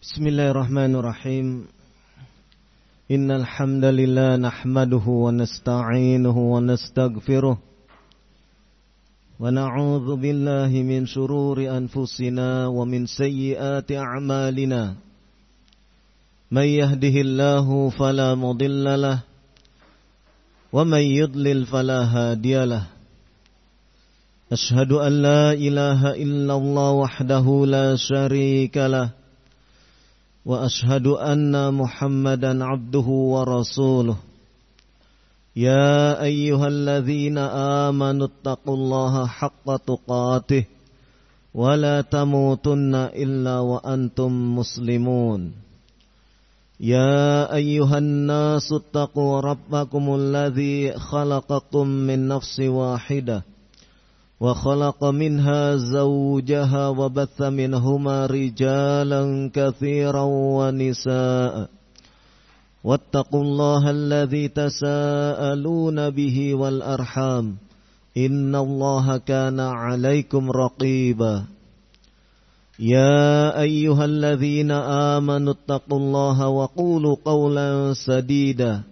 Bismillahirrahmanirrahim. Innal hamdalillah nahmaduhu wa nasta'inuhu wa nastaghfiruh wa na'udzu billahi min shururi anfusina wa min sayyiati a'malina. May yahdihillahu fala mudilla lahu wa may yudlil fala hadiyalah. Ashhadu an la ilaha illallah wahdahu la syarika lah wa ashhadu anna Muhammadan abduhu wa rasuluh. Ya ayyuhalladzina amanu taqullaha haqqa tuqatih wa la tamutunna illa wa antum muslimun. Ya ayyuhan nasu taqu rabbakumul ladzi khalaqakum min nafsin wahidah wa khalaqa minha zawjaha wa batha minhuma rijalan katsiran wa nisaa. Wattaqullaha alladzi tasaaluna bihi wal arham. Innallaha kana 'alaikum raqiba. Ya ayyuhalladzina amanu taqullaha wa qulu qawlan sadida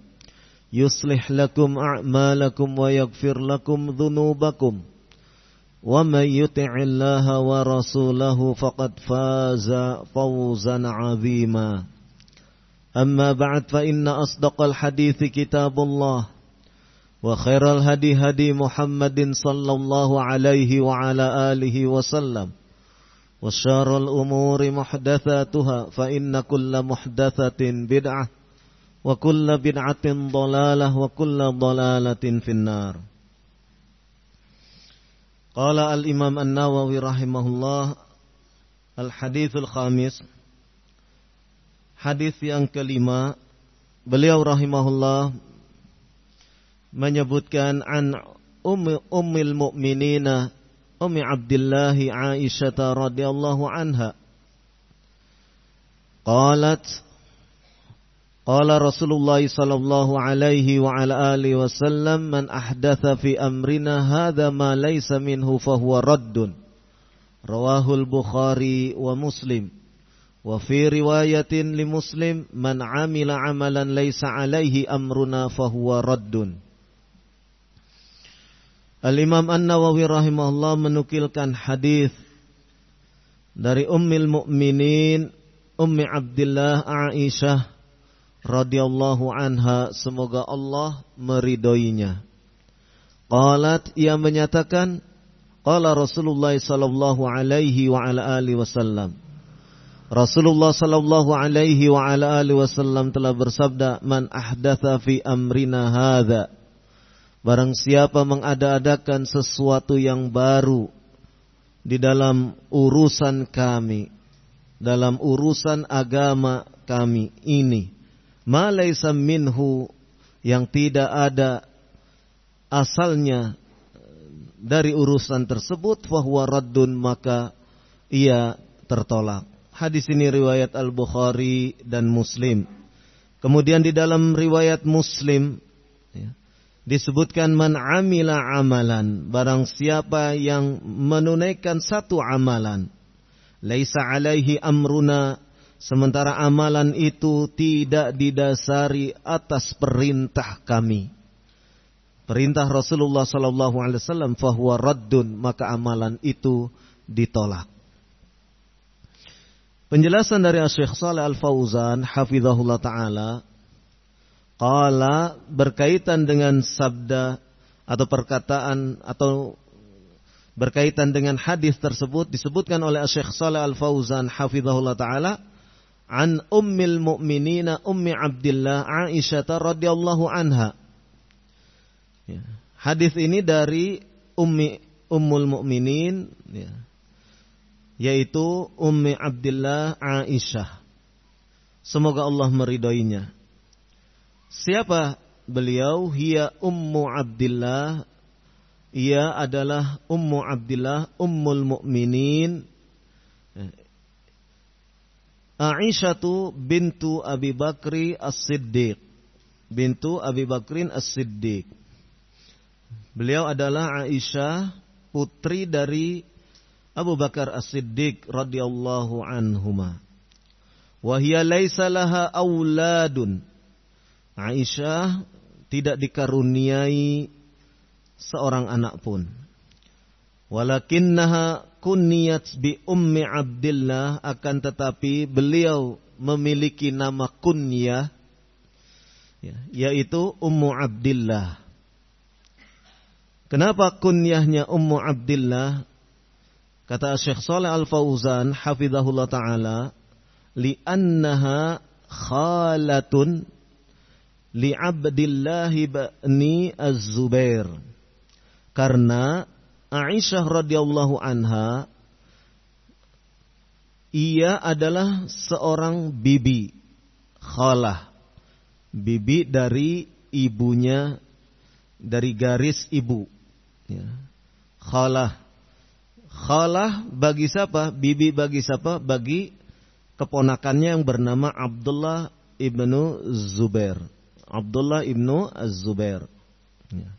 yuslih lakum a'malakum wa yaghfir lakum dhunubakum. Wa may yuti'illaha wa rasulahu faqad faza fawzan 'azima. Amma ba'd, fa inna asdaqal hadithi kitabullah wa khairal hadi hadi Muhammadin sallallahu alaihi wa ala alihi wa sallam wa syarrul umuri muhdatsatuha fa inna kulla muhdatsatin bid'ah wa kulla bid'atin dhalalah wa kulla dhalalatin finnar. Qala al-Imam An-Nawawi rahimahullah, al-hadithul khamis, hadis yang kelima, beliau rahimahullah menyebutkan an ummil mu'minina Ummi Abdillah Aisyah radhiyallahu anha qalat qala Rasulullah sallallahu alaihi wa ala alihi wasallam man ahdatha fi amrina hadza ma laysa minhu fahuwa raddun. Rawahul Bukhari wa Muslim. Wa fi riwayatin li Muslim man amila amalan laysa alaihi amruna fahuwa raddun. Al-Imam An-Nawawi rahimahullah menukilkan hadis dari Ummul Mukminin Ummi Abdillah Aisyah radhiyallahu anha, semoga Allah meridhoinya. Qalat, ia menyatakan, qala Rasulullah sallallahu alaihi wa ala alihi wasallam. Rasulullah sallallahu alaihi wa ala alihi wasallam telah bersabda, man ahdatha fi amrina hadza, barang siapa mengada-adakan sesuatu yang baru di dalam urusan kami, dalam urusan agama kami ini, ma laysa minhu, yang tidak ada asalnya dari urusan tersebut, fahuwa raddun, maka ia tertolak. Hadis ini riwayat Al-Bukhari dan Muslim. Kemudian di dalam riwayat Muslim disebutkan man amila amalan, barang siapa yang menunaikan satu amalan, laisa alaihi amruna, sementara amalan itu tidak didasari atas perintah kami, perintah Rasulullah sallallahu alaihi wasallam, fahuwa raddun, maka amalan itu ditolak. Penjelasan dari Syekh Shalih Al-Fauzan hafizahullah taala, qala, berkaitan dengan sabda atau perkataan atau berkaitan dengan hadis tersebut, disebutkan oleh Syekh Shalih Al-Fauzan hafizahullah taala, an ummil mu'minina Ummi Abdillah Aisyah radhiyallahu anha. Hadis ini dari Ummul Mukminin, yaitu Ummi Abdillah Aisyah, semoga Allah meridhoinya. Siapa beliau? Hiya Ummu Abdillah, ia adalah Ummu Abdillah Ummul Mukminin Aisyatu bintu Abi Bakri As-Siddiq, bintu Abi Bakrin As-Siddiq. Beliau adalah Aisyah, putri dari Abu Bakar As-Siddiq radhiyallahu anhuma. wa hiya laisa laha auladun. Aisyah tidak dikaruniai seorang anak pun. Walakinnaha kunniyat bi Ummi Abdillah, akan tetapi beliau memiliki nama kunyah, yaitu Ummu Abdillah. Kenapa kunyahnya Ummu Abdillah? Kata Syekh Shalih Al-Fauzan hafizahullah ta'ala, li'annaha khalatun li Abdillah ibni Az-Zubair. Karena Aisyah radhiyallahu anha, ia adalah seorang bibi, khalah, bibi dari ibunya, dari garis ibu. Ya. Khalah bagi siapa? Bibi bagi siapa? Bagi keponakannya yang bernama Abdullah ibnu Zubair. Abdullah ibnu Az-Zubair. Ya.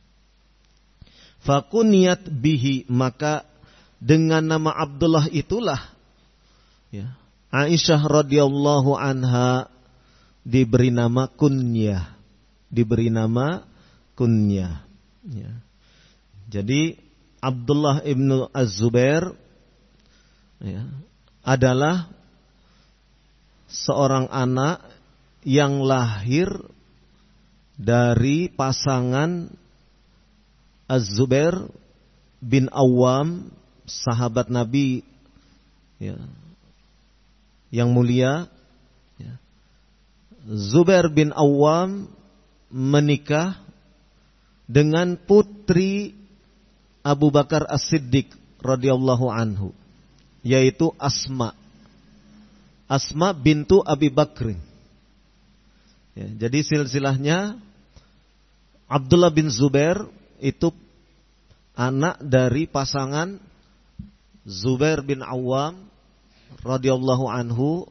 Fakuniyat bihi, maka dengan nama Abdullah itulah Aisyah radhiyallahu anha diberi nama kunyah, ya. Jadi Abdullah ibnu Az-Zubair adalah seorang anak yang lahir dari pasangan Az-Zubair bin Awam, sahabat Nabi yang mulia. Zubair bin Awam menikah dengan putri Abu Bakar As-Siddiq radhiyallahu anhu, yaitu Asma bintu Abi Bakrin. Jadi silsilahnya Abdullah bin Zubair itu anak dari pasangan Zubair bin Awam radhiyallahu anhu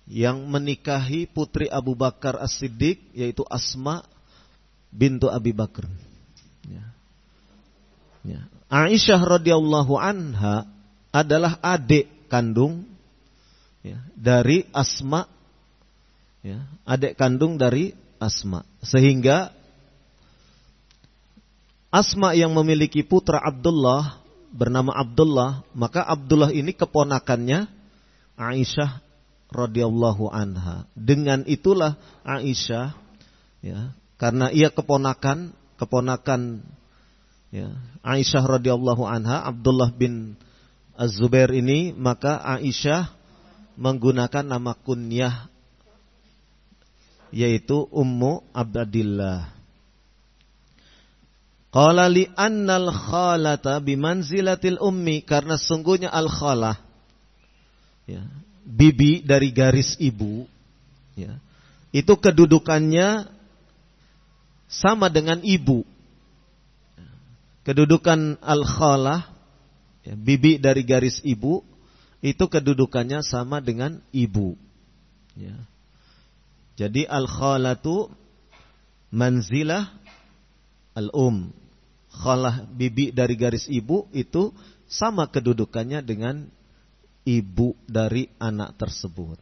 yang menikahi putri Abu Bakar As-Siddiq, yaitu Asma bintu Abi Bakr. Aisyah radhiyallahu anha adalah adik kandung dari Asma, adik kandung dari Asma, sehingga Asma yang memiliki putra Abdullah bernama Abdullah, maka Abdullah ini keponakannya Aisyah radhiyallahu anha. Dengan itulah Aisyah, karena ia keponakan Aisyah radhiyallahu anha, Abdullah bin Az-Zubair ini, maka Aisyah menggunakan nama kunyah, yaitu Ummu Abdillah. Qala li annal khalata bimanzilatil ummi, karena sungguhnya al-khalah, bibi dari garis ibu, itu kedudukannya sama dengan ibu. Kedudukan al-khalah, bibi dari garis ibu, itu kedudukannya sama dengan ibu. Jadi al-khalatu manzilah al-um. Khalah, bibi dari garis ibu, itu sama kedudukannya dengan ibu dari anak tersebut.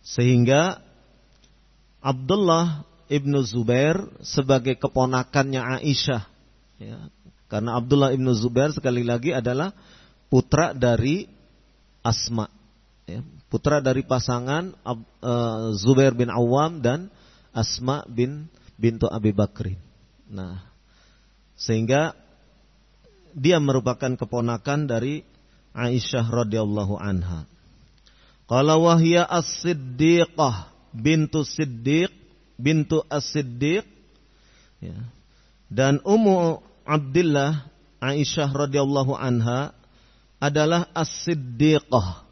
Sehingga Abdullah ibnu Zubair sebagai keponakannya Aisyah, karena Abdullah ibnu Zubair sekali lagi adalah putra dari Asma, putra dari pasangan Zubair bin Awam dan Asma bintu Abi Bakrin. Nah, sehingga dia merupakan keponakan dari Aisyah radhiyallahu anha. Qala wa hiya as-siddiqah bintu as-siddiq, dan Ummu Abdillah Aisyah radhiyallahu anha adalah as-siddiqah,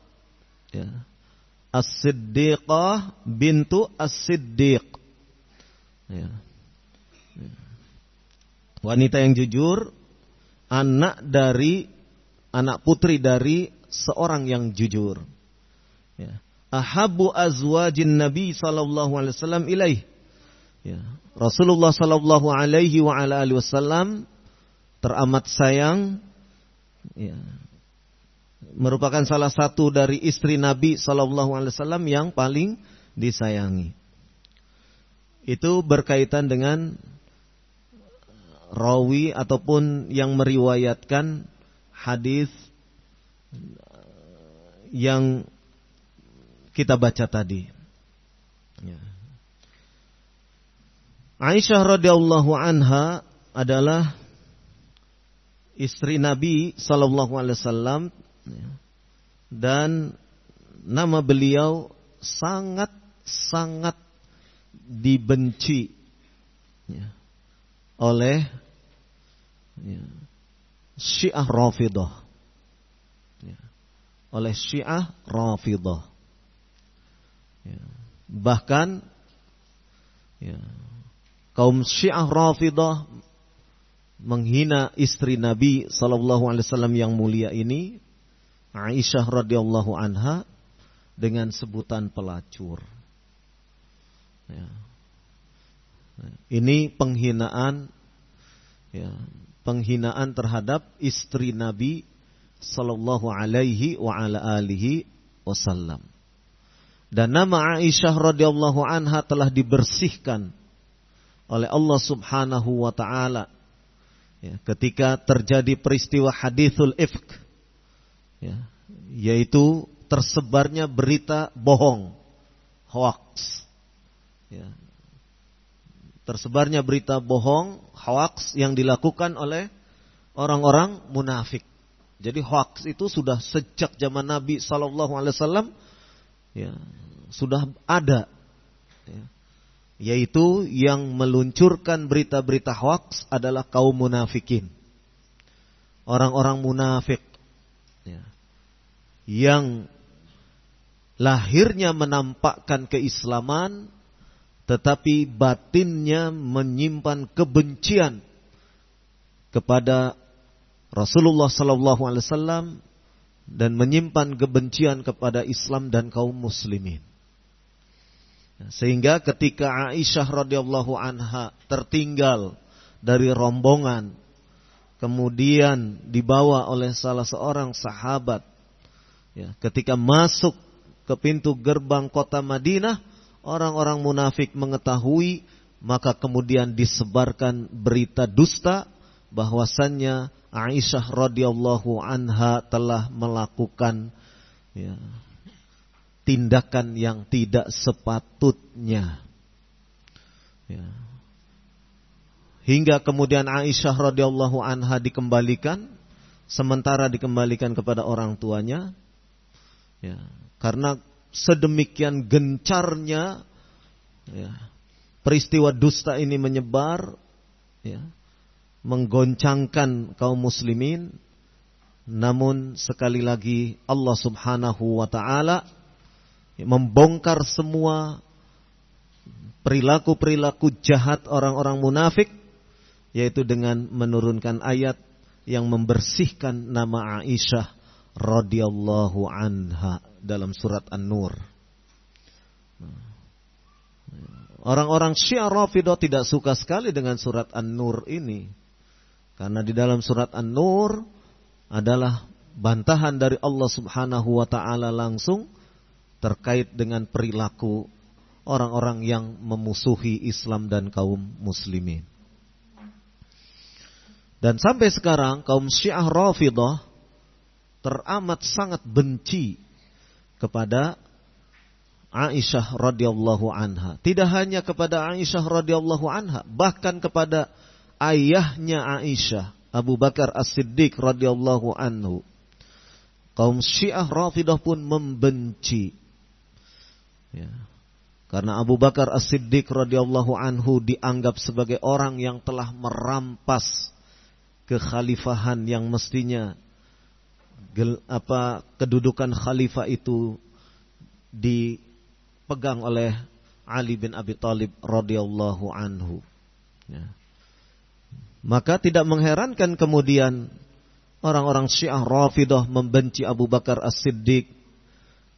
as-siddiqah bintu as-siddiq, wanita yang jujur, anak putri dari seorang yang jujur. Ahabbu azwajin Nabi sallallahu alaihi wasallam ilaih. Rasulullah sallallahu alaihi wa ala alihi wasallam teramat sayang merupakan salah satu dari istri Nabi SAW yang paling disayangi. Itu berkaitan dengan rawi ataupun yang meriwayatkan hadis yang kita baca tadi. Ya. Aisyah radhiyallahu anha adalah istri Nabi SAW, dan nama beliau sangat dibenci oleh Syiah Rafidah, oleh Syiah Rafidah. Bahkan kaum Syiah Rafidah menghina istri Nabi SAW yang mulia ini, Aisyah radhiyallahu anha, dengan sebutan pelacur. Ini penghinaan, penghinaan terhadap istri Nabi sallallahu alaihi wa ala alihi wasallam. Dan nama Aisyah radhiyallahu anha telah dibersihkan oleh Allah Subhanahu wa taala ketika terjadi peristiwa hadithul ifk, yaitu tersebarnya berita bohong, hoax. Tersebarnya berita bohong, hoax yang dilakukan oleh orang-orang munafik. Jadi hoax itu sudah sejak zaman Nabi SAW sudah ada. Yaitu yang meluncurkan berita-berita hoax adalah kaum munafikin. Orang-orang munafik yang lahirnya menampakkan keislaman, tetapi batinnya menyimpan kebencian kepada Rasulullah SAW dan menyimpan kebencian kepada Islam dan kaum muslimin. Sehingga ketika Aisyah radhiyallahu anha tertinggal dari rombongan, kemudian dibawa oleh salah seorang sahabat, ketika masuk ke pintu gerbang kota Madinah, orang-orang munafik mengetahui, maka kemudian disebarkan berita dusta bahwasannya Aisyah radhiyallahu anha telah melakukan tindakan yang tidak sepatutnya. Hingga kemudian Aisyah radhiyallahu anha dikembalikan, sementara dikembalikan kepada orang tuanya, karena sedemikian gencarnya peristiwa dusta ini menyebar, menggoncangkan kaum muslimin. Namun sekali lagi Allah Subhanahu wa ta'ala membongkar semua perilaku-perilaku jahat orang-orang munafik, yaitu dengan menurunkan ayat yang membersihkan nama Aisyah radhiyallahu anha dalam surat An-Nur. Orang-orang Syiah Rafidah tidak suka sekali dengan surat An-Nur ini, karena di dalam surat An-Nur adalah bantahan dari Allah Subhanahu wa ta'ala langsung terkait dengan perilaku orang-orang yang memusuhi Islam dan kaum muslimin. Dan sampai sekarang kaum Syiah Rafidah teramat sangat benci kepada Aisyah radhiyallahu anha. Tidak hanya kepada Aisyah radhiyallahu anha, bahkan kepada ayahnya Aisyah, Abu Bakar As-Siddiq radhiyallahu anhu. Kaum Syiah Rafidah pun membenci. Karena Abu Bakar As-Siddiq radhiyallahu anhu dianggap sebagai orang yang telah merampas kekhalifahan yang mestinya kedudukan khalifah itu dipegang oleh Ali bin Abi Thalib radhiyallahu anhu. Maka tidak mengherankan kemudian orang-orang Syiah Rafidah membenci Abu Bakar As-Siddiq,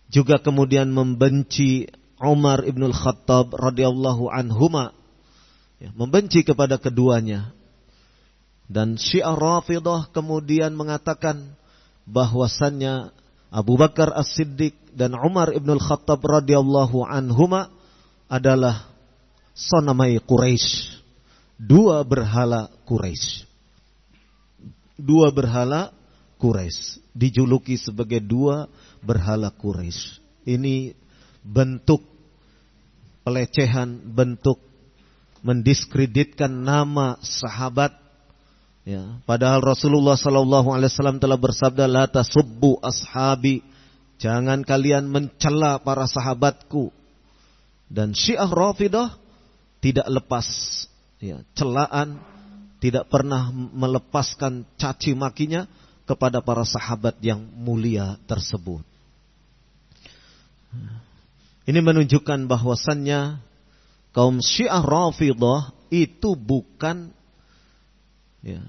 juga kemudian membenci Umar ibn al-Khattab radhiyallahu anhuma, membenci kepada keduanya. Dan Syiah Rafidah kemudian mengatakan bahwasannya Abu Bakar As-Siddiq dan Umar ibn Al-Khattab radhiyallahu anhuma adalah sonamai Quraisy, dua berhala Quraisy. Dua berhala Quraisy, dijuluki sebagai dua berhala Quraisy. Ini bentuk pelecehan, bentuk mendiskreditkan nama sahabat. Ya, padahal Rasulullah sallallahu alaihi wasallam telah bersabda, la tasubbu ashabi, jangan kalian mencela para sahabatku. Dan Syiah Rafidah tidak lepas ya, celaan, tidak pernah melepaskan caci makinya kepada para sahabat yang mulia tersebut. Ini menunjukkan bahwasannya kaum Syiah Rafidah itu bukan ya,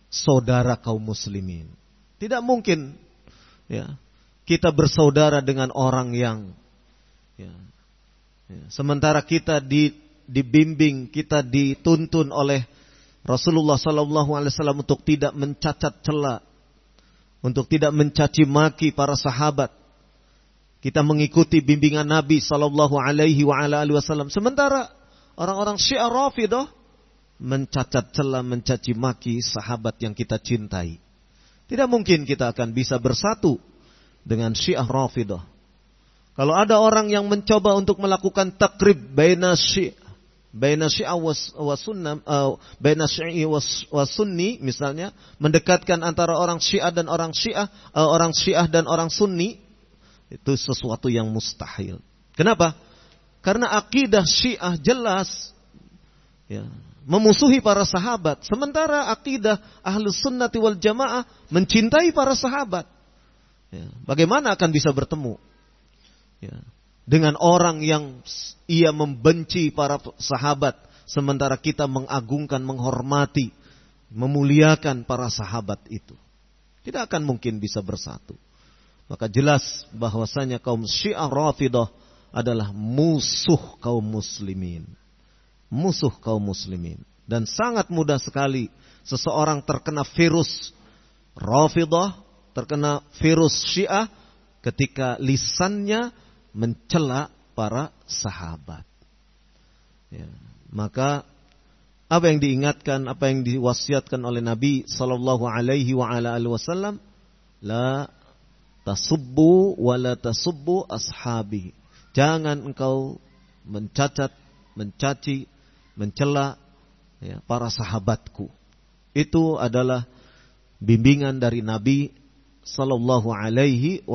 saudara kaum muslimin. Tidak mungkin ya, kita bersaudara dengan orang yang ya, sementara kita dibimbing, kita dituntun oleh Rasulullah sallallahu alaihi wasallam untuk tidak mencacat cela, untuk tidak mencaci maki para sahabat. Kita mengikuti bimbingan Nabi sallallahu alaihi wasallam. Sementara orang-orang Syiah Rafidah mencacat cela, mencaci maki sahabat yang kita cintai. Tidak mungkin kita akan bisa bersatu dengan Syiah Rafidah. Kalau ada orang yang mencoba untuk melakukan takrib baina Syiah wa Sunni, misalnya mendekatkan antara orang Syiah dan orang Sunni, itu sesuatu yang mustahil. Kenapa? Karena akidah Syiah jelas ya, memusuhi para sahabat, sementara akidah Ahlus Sunnati wal Jamaah mencintai para sahabat. Ya, bagaimana akan bisa bertemu ya, dengan orang yang ia membenci para sahabat, sementara kita mengagungkan, menghormati, memuliakan para sahabat itu? Tidak akan mungkin bisa bersatu. Maka jelas bahwasanya kaum Syiah Rafidah adalah musuh kaum muslimin. Musuh kaum muslimin. Dan sangat mudah sekali seseorang terkena virus Rafidah, terkena virus Syiah ketika lisannya mencela para sahabat. Ya, maka apa yang diingatkan, apa yang diwasiatkan oleh Nabi sallallahu alaihi wasallam, la tasubbu wa la tasubbu ashabi. Jangan engkau mencacat, mencaci, mencela ya, para sahabatku. Itu adalah bimbingan dari Nabi sallallahu alaihi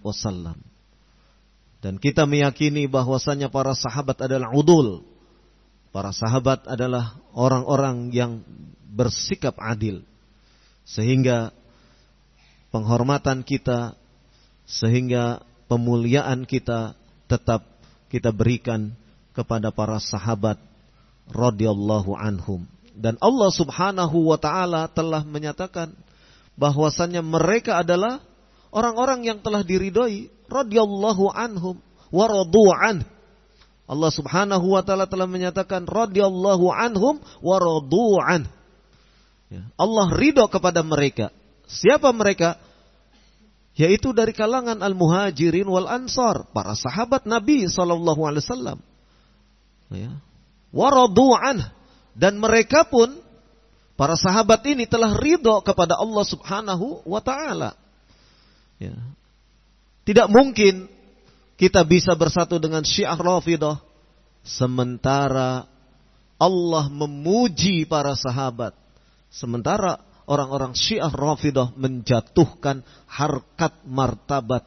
wasallam. Dan kita meyakini bahwasanya para sahabat adalah udul. Para sahabat adalah orang-orang yang bersikap adil. Sehingga penghormatan kita, sehingga pemuliaan kita tetap kita berikan kepada para sahabat radhiyallahu anhum. Dan Allah Subhanahu wa taala telah menyatakan bahwasannya mereka adalah orang-orang yang telah diridhoi, radhiyallahu anhum wa radu an. Allah Subhanahu wa taala telah menyatakan radhiyallahu anhum wa radu an. Ya, Allah ridho kepada mereka. Siapa mereka? Yaitu dari kalangan al-muhajirin wal ansar, para sahabat Nabi sallallahu alaihi wasallam. Ya. Wa radu an, dan mereka pun para sahabat ini telah ridho kepada Allah Subhanahu wa taala. Ya. Tidak mungkin kita bisa bersatu dengan Syiah Rafidah sementara Allah memuji para sahabat, sementara orang-orang Syiah Rafidah menjatuhkan harkat martabat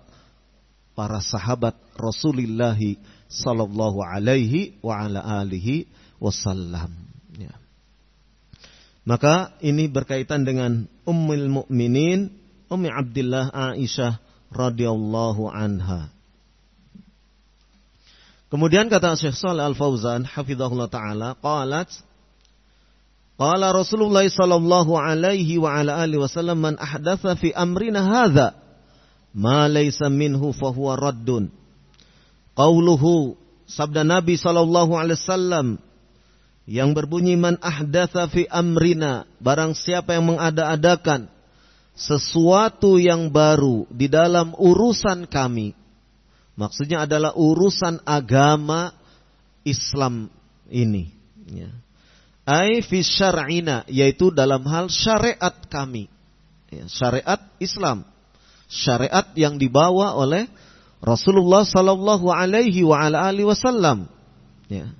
para sahabat Rasulullah sallallahu alaihi wasallam. Ya. Maka ini berkaitan dengan Ummul Mukminin Ummi Abdillah Aisyah radhiyallahu anha. Kemudian kata Syekh Shalih Al-Fauzan hafizahullah taala, qala Rasulullah sallallahu alaihi wasallam, man ahdatsa fi amrina hadza ma laysa minhu fa huwa raddun. Qauluhu, sabda Nabi sallallahu alaihi wasallam yang berbunyi, man ahdatsa fi amrina, barang siapa yang mengada-adakan sesuatu yang baru di dalam urusan kami. Maksudnya adalah urusan agama Islam ini. Ya. Ai fi syar'ina, yaitu dalam hal syariat kami. Ya, syariat Islam. Syariat yang dibawa oleh Rasulullah sallallahu alaihi wa ala alihi wasallam. Ya.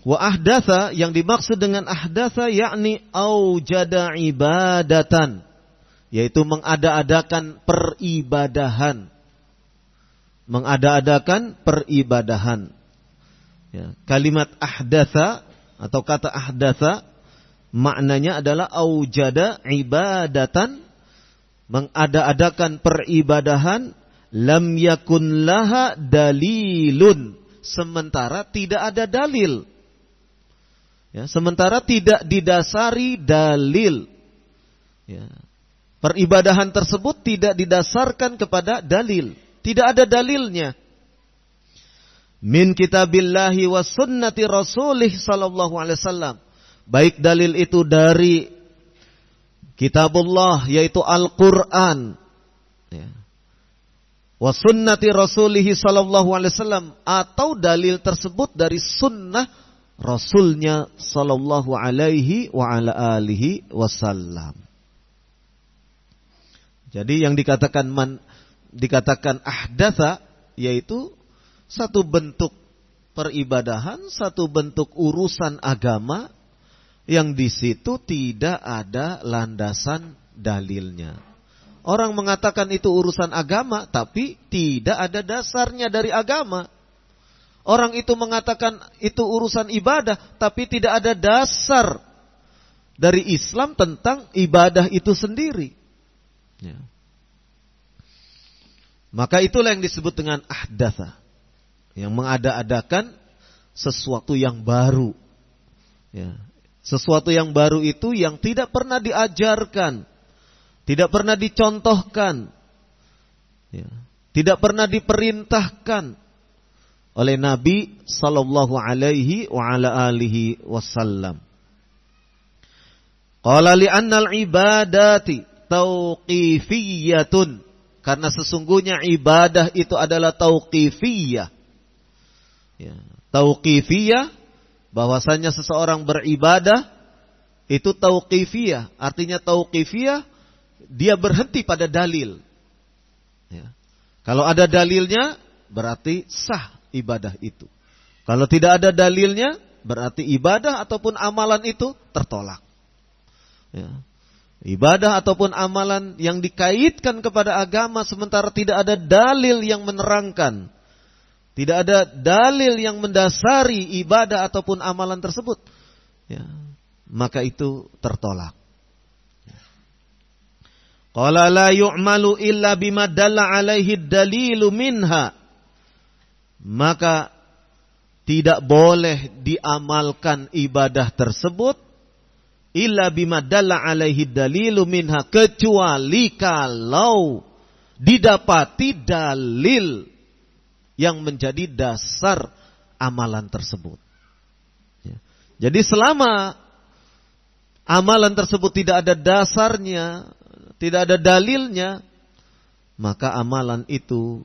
Wa ahdatha, yang dimaksud dengan ahdatha yakni aujada ibadatan, yaitu mengada-adakan peribadahan. Mengada-adakan peribadahan. Ya, kalimat ahdatha atau kata ahdatha maknanya adalah aujada ibadatan, mengada-adakan peribadahan, lam yakun laha dalilun, sementara tidak ada dalil. Ya, sementara tidak didasari dalil. Ya. Peribadahan tersebut tidak didasarkan kepada dalil. Tidak ada dalilnya. Min kitabillahi wa sunnati rasulih sallallahu alaihi wasallam. Baik dalil itu dari kitabullah, yaitu Al-Quran. Ya. Wa sunnati rasulihi sallallahu alaihi wasallam. Atau dalil tersebut dari sunnah Rasulnya sallallahu alaihi wa ala alihi wasallam. Jadi yang dikatakan ahdatha, yaitu satu bentuk peribadahan, satu bentuk urusan agama yang di situ tidak ada landasan dalilnya. Orang mengatakan itu urusan agama, tapi tidak ada dasarnya dari agama. Orang itu mengatakan itu urusan ibadah, tapi tidak ada dasar dari Islam tentang ibadah itu sendiri. Ya. Maka itulah yang disebut dengan ahdatha, yang mengada-adakan sesuatu yang baru. Ya. Sesuatu yang baru itu yang tidak pernah diajarkan, tidak pernah dicontohkan, ya. Tidak pernah diperintahkan oleh Nabi sallallahu alaihi wa ala alihi wasallam. Qala li'annal ibadati tauqifiyyatun, karena sesungguhnya ibadah itu adalah tauqifiyah. Ya, tauqifiyah, bahwasanya seseorang beribadah itu tauqifiyah. Artinya tauqifiyah, dia berhenti pada dalil. Ya. Kalau ada dalilnya berarti sah ibadah itu. Kalau tidak ada dalilnya, berarti ibadah ataupun amalan itu tertolak. Ya. Ibadah ataupun amalan yang dikaitkan kepada agama sementara tidak ada dalil yang menerangkan, tidak ada dalil yang mendasari ibadah ataupun amalan tersebut, ya, maka itu tertolak. Qala la yu'malu illa bima dalla alaihi dalilu minha. Maka tidak boleh diamalkan ibadah tersebut illa bima dalla alaihi dalilu minha, kecuali kalau didapati dalil yang menjadi dasar amalan tersebut. Ya. Jadi selama amalan tersebut tidak ada dasarnya, tidak ada dalilnya, maka amalan itu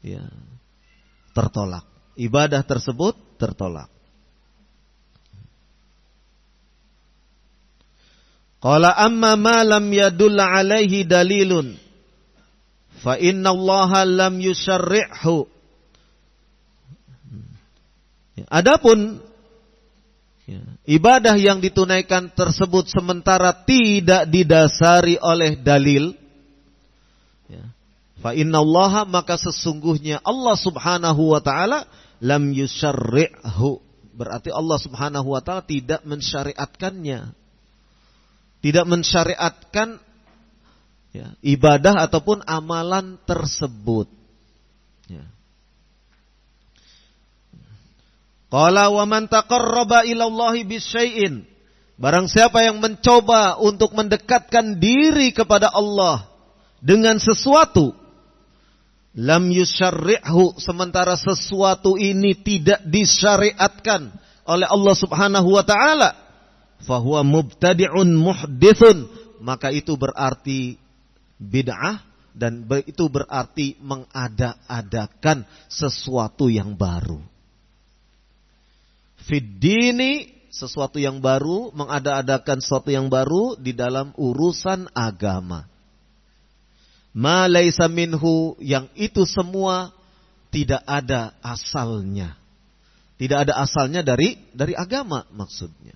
ya tertolak. Ibadah tersebut tertolak. Qala amma ma lam yadulla alaihi dalilun fa inna Allaha lam yusyarri'hu. Adapun ibadah yang ditunaikan tersebut sementara tidak didasari oleh dalil, fa innallaha, maka sesungguhnya Allah Subhanahu wa taala lam yusyarri'hu, berarti Allah Subhanahu wa taala tidak mensyariatkannya. Tidak mensyariatkan ya, ibadah ataupun amalan tersebut. Ya. Qala wa man taqarraba ila Allahi bisyai'in, barang siapa yang mencoba untuk mendekatkan diri kepada Allah dengan sesuatu, lam yusyarri'hu, sementara sesuatu ini tidak disyariatkan oleh Allah Subhanahu wa taala, fahuwa mubtadi'un muhdithun, maka itu berarti bid'ah, dan itu berarti mengada-adakan sesuatu yang baru. Fiddini, sesuatu yang baru, mengada-adakan sesuatu yang baru di dalam urusan agama. Ma laisa minhu, yang itu semua tidak ada asalnya. Tidak ada asalnya dari agama maksudnya.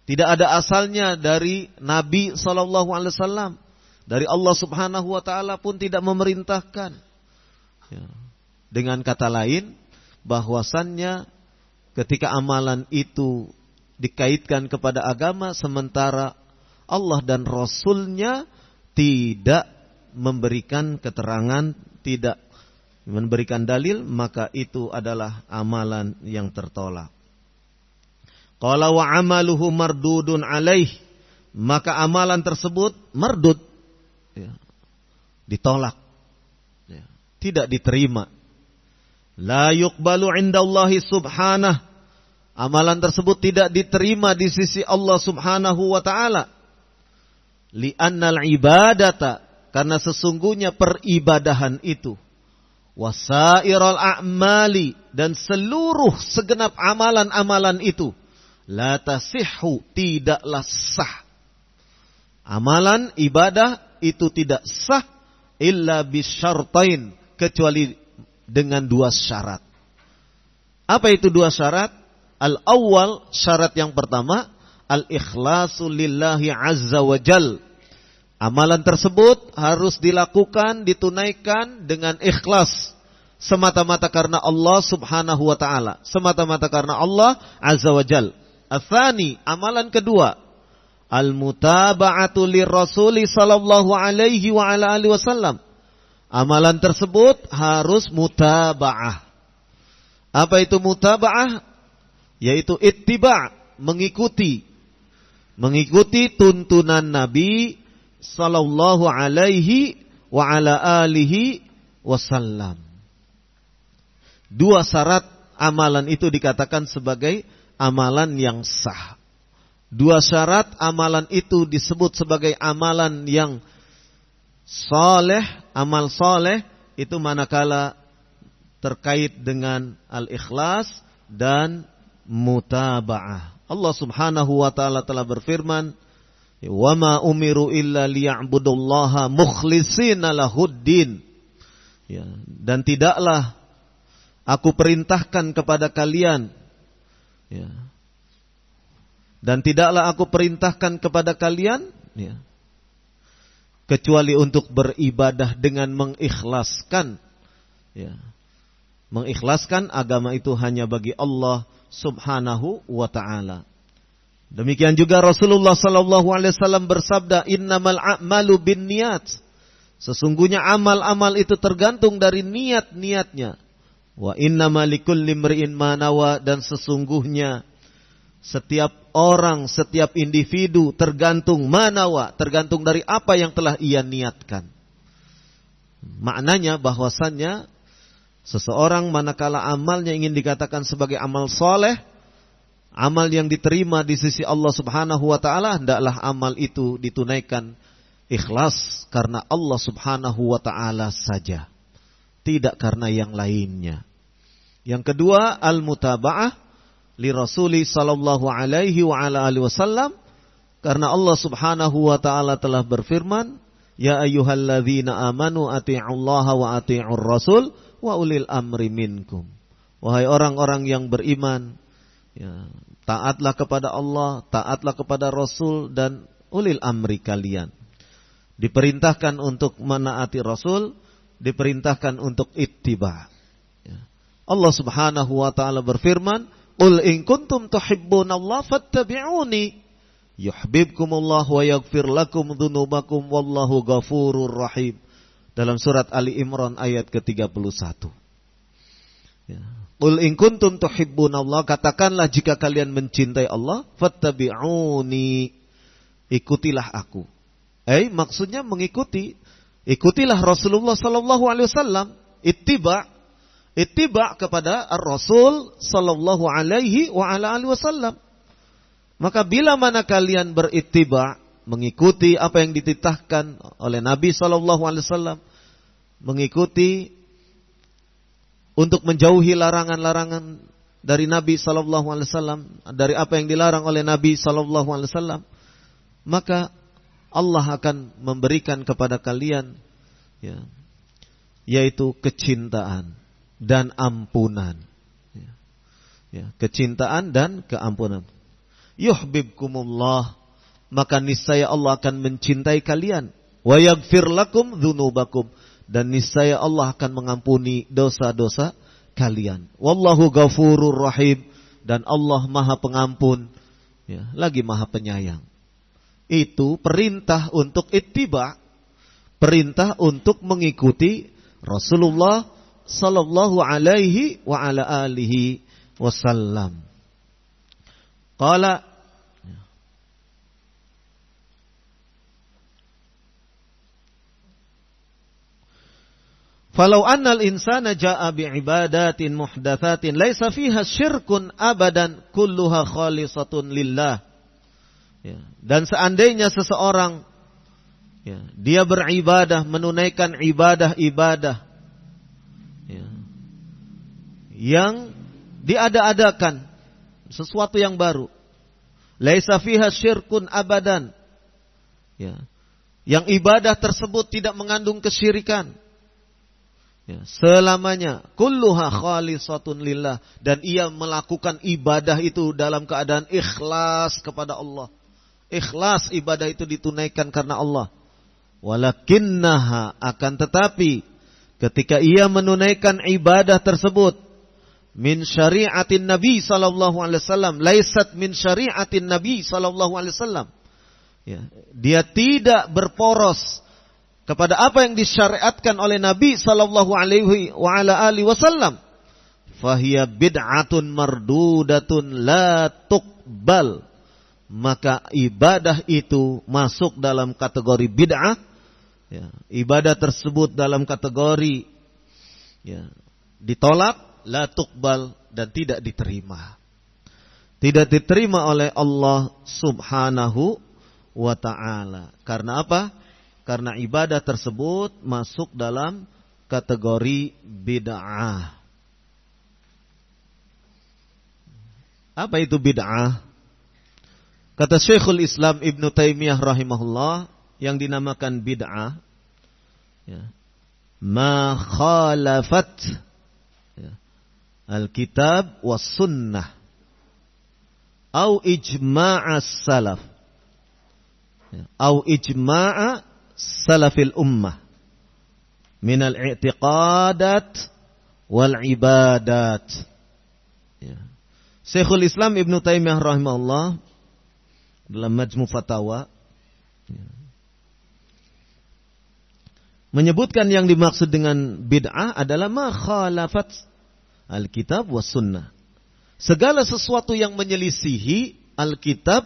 Tidak ada asalnya dari Nabi SAW. Dari Allah Subhanahu wa ta'ala pun tidak memerintahkan. Ya. Dengan kata lain, bahwasannya ketika amalan itu dikaitkan kepada agama, sementara Allah dan Rasulnya tidak memberikan keterangan, tidak memberikan dalil, maka itu adalah amalan yang tertolak. Qala wa amaluhu mardudun alaih, maka amalan tersebut mardud, ya, ditolak, ya, tidak diterima. La yuqbalu indallahi subhanah, amalan tersebut tidak diterima di sisi Allah Subhanahu wa ta'ala. Li'annal ibadata, karena sesungguhnya peribadahan itu, wasairal a'mali, dan seluruh segenap amalan-amalan itu, la tasihhu, tidaklah sah. Amalan ibadah itu tidak sah illa bisyartain, kecuali dengan dua syarat. Apa itu dua syarat? Al-awwal, syarat yang pertama, al-ikhlasu lillahi azza wa jal. Amalan tersebut harus dilakukan, ditunaikan dengan ikhlas, semata-mata karena Allah Subhanahu wa ta'ala, semata-mata karena Allah azza wa jal. Atsani, amalan kedua, al-mutaba'atu lirrasuli sallallahu alaihi wa ala alihi wasallam. Amalan tersebut harus mutaba'ah. Apa itu mutaba'ah? Yaitu ittiba', mengikuti tuntunan Nabi sallallahu alaihi wa ala alihi wasallam. Dua syarat amalan itu dikatakan sebagai amalan yang sah. Dua syarat amalan itu disebut sebagai amalan yang saleh. Amal saleh itu manakala terkait dengan al-ikhlas dan mutaba'ah. Allah Subhanahu wa ta'ala telah berfirman, wa ma umiru illa liya'budullaha mukhlishina lahuddin. Ya, dan tidaklah aku perintahkan kepada kalian, ya, dan tidaklah aku perintahkan kepada kalian, ya, kecuali untuk beribadah dengan mengikhlaskan, ya, mengikhlaskan agama itu hanya bagi Allah Subhanahu wa ta'ala. Demikian juga Rasulullah sallallahu alaihi wasallam bersabda, innamal a'malu binniyat. Sesungguhnya amal-amal itu tergantung dari niat-niatnya. Wa innamal likulli imri'in ma nawa, dan sesungguhnya setiap orang, setiap individu tergantung manawa, tergantung dari apa yang telah ia niatkan. Maknanya bahwasannya seseorang manakala amalnya ingin dikatakan sebagai amal soleh, amal yang diterima di sisi Allah Subhanahu wa ta'ala, hendaklah amal itu ditunaikan ikhlas karena Allah Subhanahu wa ta'ala saja, tidak karena yang lainnya. Yang kedua, al-mutaba'ah li Rasuli sallallahu alaihi wa ala alihi wasallam, karena Allah Subhanahu wa ta'ala telah berfirman, ya ayyuhalladzina amanu ati'ullaha wa ati'ur rasul wa ulil amri minkum. Wahai orang-orang yang beriman, ya, taatlah kepada Allah, taatlah kepada Rasul dan ulil amri kalian. Diperintahkan untuk menaati Rasul, diperintahkan untuk ittiba. Ya. Allah Subhanahu wa ta'ala berfirman, qul in kuntum tuhibbunallaha fattabi'uni yuhibbukumullah wa yaghfir lakum dzunubakum wallahu ghafurur rahim. Dalam surat Ali Imran ayat ke-31. Ya. Qul in kuntum tuhibbunallah, katakanlah jika kalian mencintai Allah, fattabi'uni, ikutilah aku. Maksudnya mengikuti, ikutilah Rasulullah sallallahu alaihi wasallam, ittiba kepada Ar-Rasul sallallahu alaihi wa ala alihi wasallam. Maka bila mana kalian berittiba, mengikuti apa yang dititahkan oleh Nabi SAW, mengikuti untuk menjauhi larangan-larangan dari Nabi SAW, dari apa yang dilarang oleh Nabi SAW, maka Allah akan memberikan kepada kalian, ya, yaitu kecintaan dan ampunan. Ya, kecintaan dan keampunan. Yuhibbukumullah, maka niscaya Allah akan mencintai kalian. Wa yaghfir lakum dzunubakum, dan niscaya Allah akan mengampuni dosa-dosa kalian. Wallahu ghafurur rahim, dan Allah Maha Pengampun, ya, lagi Maha Penyayang. Itu perintah untuk ittiba, perintah untuk mengikuti Rasulullah sallallahu alaihi wa ala alihi wasallam. Qala, falau annal insana jaa bi'ibadatin muhdatsatin laisa fiha syirkun abadan kulluha khalisatun lillah. Ya, dan seandainya seseorang, ya, dia beribadah, menunaikan ibadah-ibadah, ya, yang diada-adakan, sesuatu yang baru, laisa fiha syirkun abadan, ya, yang ibadah tersebut tidak mengandung kesyirikan, ya, selamanya, kulluha khalisatun lillah, dan ia melakukan ibadah itu dalam keadaan ikhlas kepada Allah. Ikhlas, ibadah itu ditunaikan karena Allah. Walakinnaha, akan tetapi ketika ia menunaikan ibadah tersebut min syari'atin Nabi sallallahu alaihi wasallam, laisat min syari'atin Nabi sallallahu alaihi wasallam. Ya, dia tidak berporos kepada apa yang disyariatkan oleh Nabi sallallahu alaihi wa ala alihi wasallam, fahiya bid'atun mardudatun la tuqbal, maka ibadah itu masuk dalam kategori bid'ah, ya, ibadah tersebut dalam kategori, ya, ditolak, la tuqbal, dan tidak diterima. Tidak diterima oleh Allah Subhanahu wa ta'ala. Karena apa? Karena ibadah tersebut masuk dalam kategori bid'ah. Apa itu bid'ah? Kata Syekhul Islam Ibn Taimiyah rahimahullah, yang dinamakan bid'ah, ya, ma khalafat, ya, al-kitab was sunnah au ijma'as salaf, ya, au ijma'a salafil ummah min al-i'tiqadat wal ibadat. Ya. Syekhul Islam Ibn Taimiyah rahimahullah dalam Majmu' Fatawa, ya, menyebutkan yang dimaksud dengan bid'ah adalah ma khalafat al-kitab was sunnah. Segala sesuatu yang menyelisihi al-kitab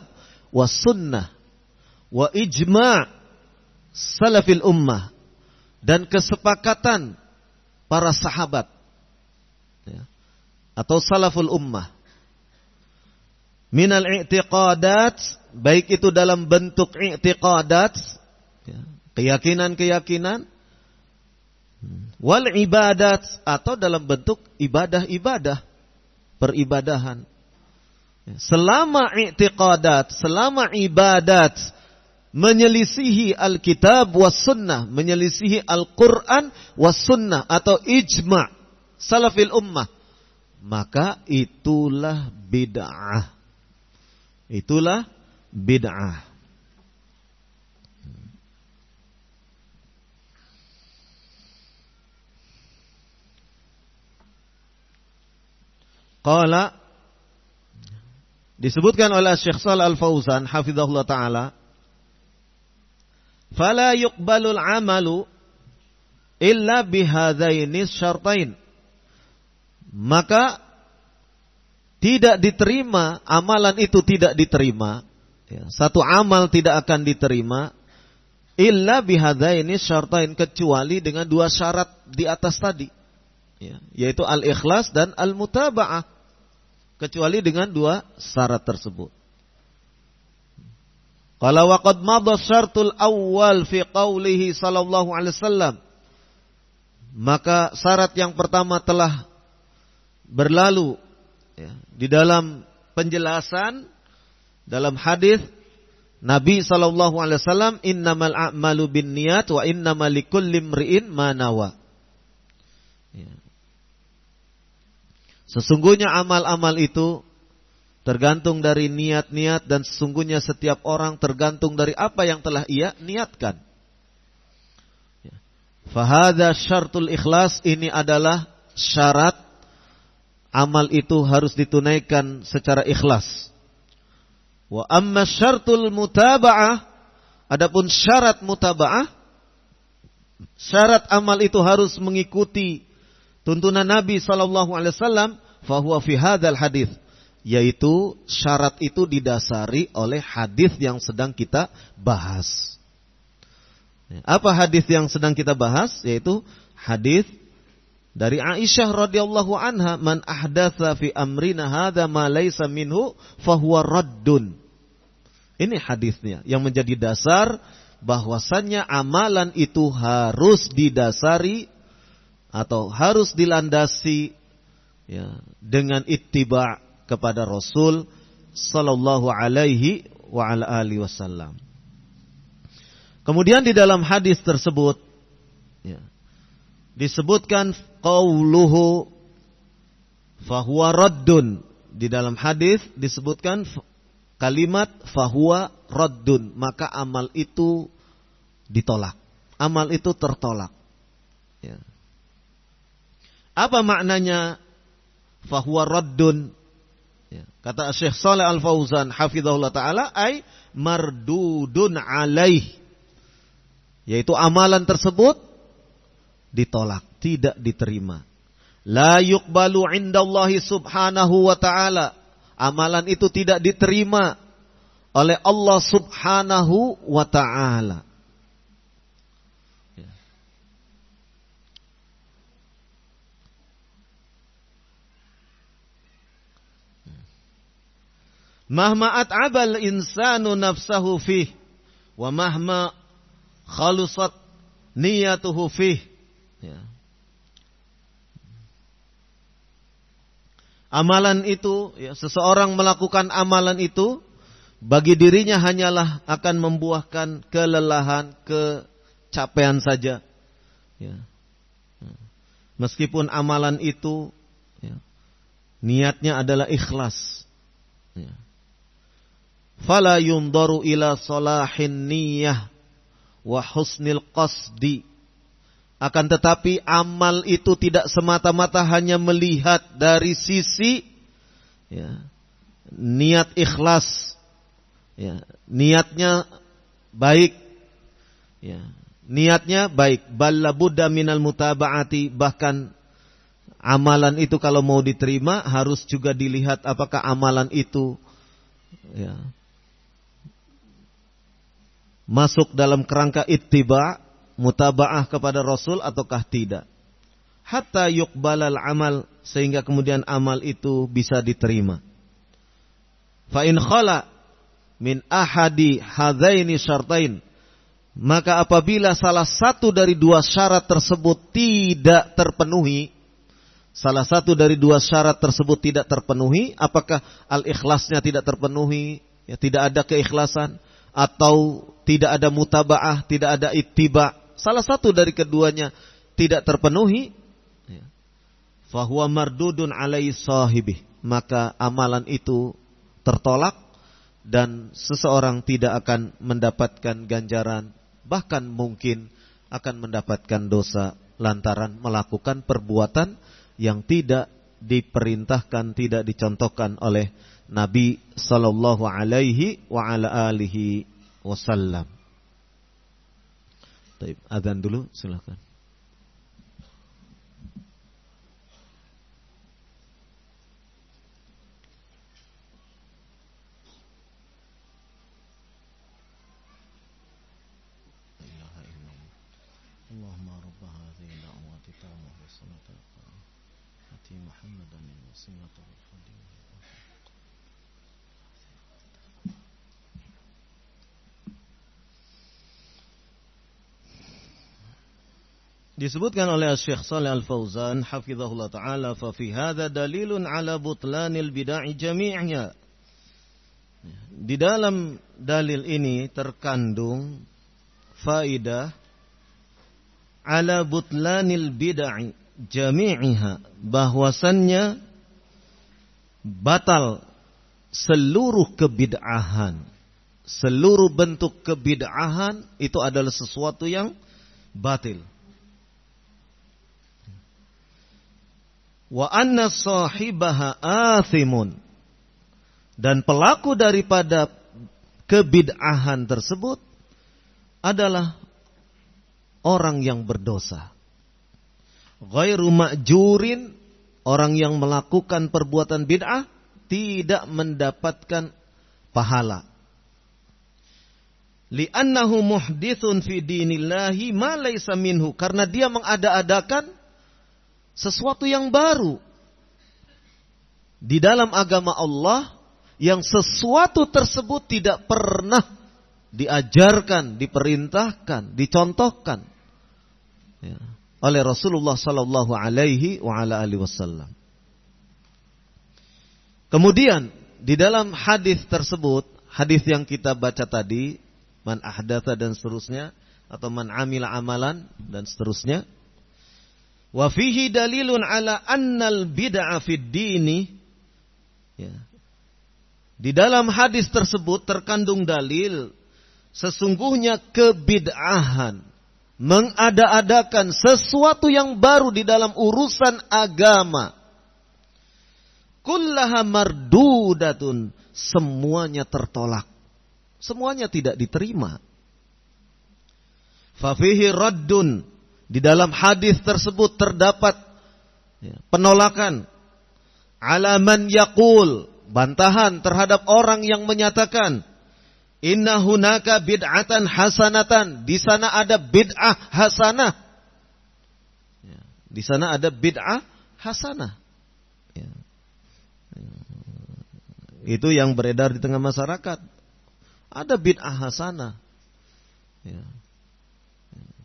was sunnah wa ijma' salafil ummah, dan kesepakatan para sahabat, ya, atau salaful ummah, minal i'tiqadat, baik itu dalam bentuk i'tiqadat, ya, keyakinan-keyakinan, wal ibadat, atau dalam bentuk ibadah-ibadah, peribadahan. Selama i'tiqadat, selama ibadat menyelisihi Alkitab was sunnah, menyelisihi Al-Quran was sunnah atau ijma' salafil ummah, maka itulah bid'ah. Itulah bid'ah. Qala, disebutkan oleh Syekh Shalih Al-Fauzan hafizahullah ta'ala, fala yuqbalul amalu illa bihadzaini syartain, maka tidak diterima, amalan itu tidak diterima, ya, satu amal tidak akan diterima illa bihadzaini syartain, kecuali dengan dua syarat di atas tadi, ya, yaitu al-ikhlas dan al-mutaba'ah, kecuali dengan dua syarat tersebut. Qala wa qad madha syartul awwal fi qaulihi sallallahu alaihi wasallam. Maka syarat yang pertama telah berlalu ya, di dalam penjelasan dalam hadis Nabi sallallahu alaihi wasallam, innamal a'malu binniyat wa innamal likulli imri'in ma nawa. Ya. Sesungguhnya amal-amal itu tergantung dari niat-niat dan sesungguhnya setiap orang tergantung dari apa yang telah ia niatkan. Fahadha syartul ikhlas, ini adalah syarat amal itu harus ditunaikan secara ikhlas. Wa amma syartul mutaba'ah, adapun syarat mutaba'ah, syarat amal itu harus mengikuti tuntunan Nabi sallallahu alaihi wasallam, fahuwa fi hadzal hadis, yaitu syarat itu didasari oleh hadis yang sedang kita bahas. Apa hadis yang sedang kita bahas? Yaitu hadis dari Aisyah radhiyallahu anha, man ahdatsa fi amrina hadza ma laisa minhu fahuwa raddun. Ini hadisnya yang menjadi dasar bahwasannya amalan itu harus didasari atau harus dilandasi ya, dengan ittiba' kepada Rasul sallallahu alaihi wa ala alihi wasallam. Kemudian di dalam hadis tersebut ya, disebutkan qauluhu fahuwa raddun. Di dalam hadis disebutkan kalimat fahuwa raddun, maka amal itu ditolak. Amal itu tertolak. Ya. Apa maknanya fahuwa raddun? Ya. Kata Syekh Shalih Al-Fauzan hafizahullah ta'ala, ay mardudun alaih, yaitu amalan tersebut ditolak, tidak diterima. La yuqbalu indallahi subhanahu wa ta'ala, amalan itu tidak diterima oleh Allah subhanahu wa ta'ala. Mahma at'abal insanu nafsahu fih wa mahma khalusat niyatuhu fih ya. Amalan itu ya, seseorang melakukan amalan itu bagi dirinya hanyalah akan membuahkan kelelahan, kecapean saja ya. Meskipun amalan itu ya, niatnya adalah ikhlas ya. Fala yundaru ila salahin niyyah wa husnil qasdi. Akan tetapi amal itu tidak semata-mata hanya melihat dari sisi ya, niat ikhlas ya, niatnya baik ya, niatnya baik, bal labudda minal mutaba'ati, bahkan amalan itu kalau mau diterima harus juga dilihat apakah amalan itu ya, masuk dalam kerangka ittiba', mutaba'ah kepada Rasul ataukah tidak. Hatta yuqbalal amal, sehingga kemudian amal itu bisa diterima. Fa in khala min ahadi hadaini syartain, maka apabila salah satu dari dua syarat tersebut tidak terpenuhi, salah satu dari dua syarat tersebut tidak terpenuhi, apakah al-ikhlasnya tidak terpenuhi, ya, tidak ada keikhlasan, atau tidak ada mutaba'ah, tidak ada ittiba', salah satu dari keduanya tidak terpenuhi, ya, fahuwa mardudun alai sahibih, maka amalan itu tertolak dan seseorang tidak akan mendapatkan ganjaran, bahkan mungkin akan mendapatkan dosa lantaran melakukan perbuatan yang tidak diperintahkan, tidak dicontohkan oleh Nabi sallallahu alaihi wa ala alihi wasallam. Baik, azan dulu, silakan. Allahumma rabb hadhihi da'wati tammah wa salatu ati Muhammadan wasillatu wal fadil. Disebutkan oleh Syekh Shalih Al-Fauzan hafizahullah taala, fa fi hadza dalilun ala butlanil bid'ah jami'nya. Di dalam dalil ini terkandung faidah ala butlanil bid'ah jami'iha, bahwasannya batal seluruh kebid'ahan. Seluruh bentuk kebid'ahan itu adalah sesuatu yang batil. Wa anna sahibaha athimun, dan pelaku daripada kebid'ahan tersebut adalah orang yang berdosa. Ghairu ma'jurin, orang yang melakukan perbuatan bid'ah tidak mendapatkan pahala. Li'annahu muhdithun fi dinillahi ma laysa minhu, karena dia mengada-adakan sesuatu yang baru di dalam agama Allah, yang sesuatu tersebut tidak pernah diajarkan, diperintahkan, dicontohkan ya, oleh Rasulullah sallallahu alaihi wa ala alihi wasallam. Kemudian di dalam hadis tersebut, hadis yang kita baca tadi, man ahdatsa dan seterusnya, atau man amila amalan dan seterusnya, wa fihi dalilun ala annal bid'a fid dini ya. Di dalam hadis tersebut terkandung dalil sesungguhnya kebid'ahan, mengada-adakan sesuatu yang baru di dalam urusan agama, kullaha mardudatun, semuanya tertolak, semuanya tidak diterima. Fa fihi raddun, di dalam hadis tersebut terdapat penolakan, ala man yaqul, bantahan terhadap orang yang menyatakan inna hunaka bid'atan hasanatan, di sana ada bid'ah hasanah. Di sana ada bid'ah hasanah. Itu yang beredar di tengah masyarakat. Ada bid'ah hasanah.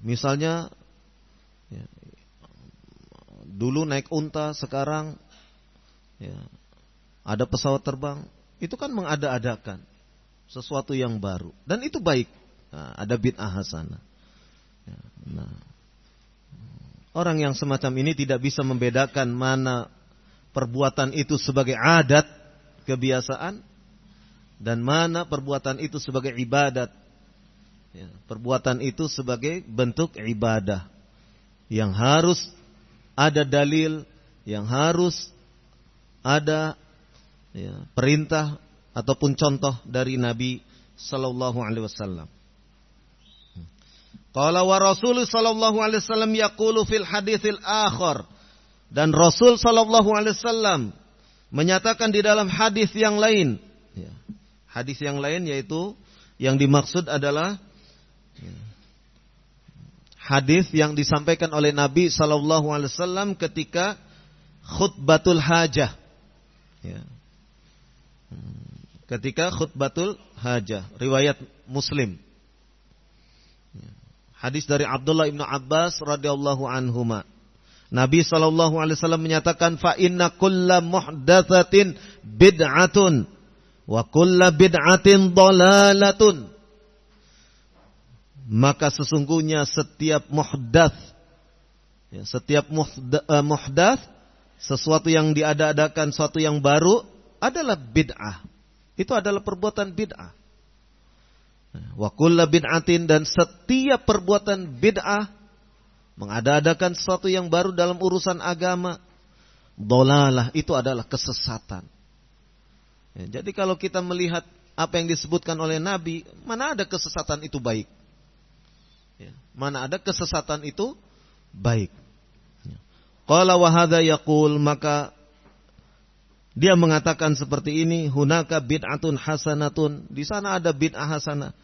Misalnya dulu naik unta, sekarang ada pesawat terbang. Itu kan mengada-adakan sesuatu yang baru, dan itu baik. Nah, ada bid'ah hasanah. Nah, orang yang semacam ini tidak bisa membedakan mana perbuatan itu sebagai adat, kebiasaan, dan mana perbuatan itu sebagai ibadat. Perbuatan itu sebagai bentuk ibadah yang harus ada dalil, yang harus ada perintah ataupun contoh dari Nabi sallallahu alaihi wasallam. Qala wa Rasul sallallahu alaihi wasallam yaqulu fil haditsil akhar, dan Rasul sallallahu alaihi wasallam menyatakan di dalam hadis yang lain. Hadis yang lain yaitu yang dimaksud adalah hadis yang disampaikan oleh Nabi sallallahu alaihi wasallam ketika khutbatul hajah. Ketika khutbatul hajah, riwayat Muslim. Hadis dari Abdullah ibnu Abbas radhiyallahu anhuma. Nabi sallallahu alaihi wasallam menyatakan, fa inna kulla muhdatsatin bid'atun wa kulla bid'atin dhalalatun. Maka sesungguhnya setiap muhdats, muhdats, sesuatu yang diada-adakan, sesuatu yang baru adalah bid'ah. Itu adalah perbuatan bid'ah. Wa kullu bid'atin, dan setiap perbuatan bid'ah, mengada-adakan sesuatu yang baru dalam urusan agama, dhalalah, itu adalah kesesatan. Jadi kalau kita melihat apa yang disebutkan oleh Nabi, mana ada kesesatan itu baik? Mana ada kesesatan itu baik? Qala wa hadza yaqul, maka dia mengatakan seperti ini, hunaka bid'atun hasanatun, di sana ada bid'ah hasanah.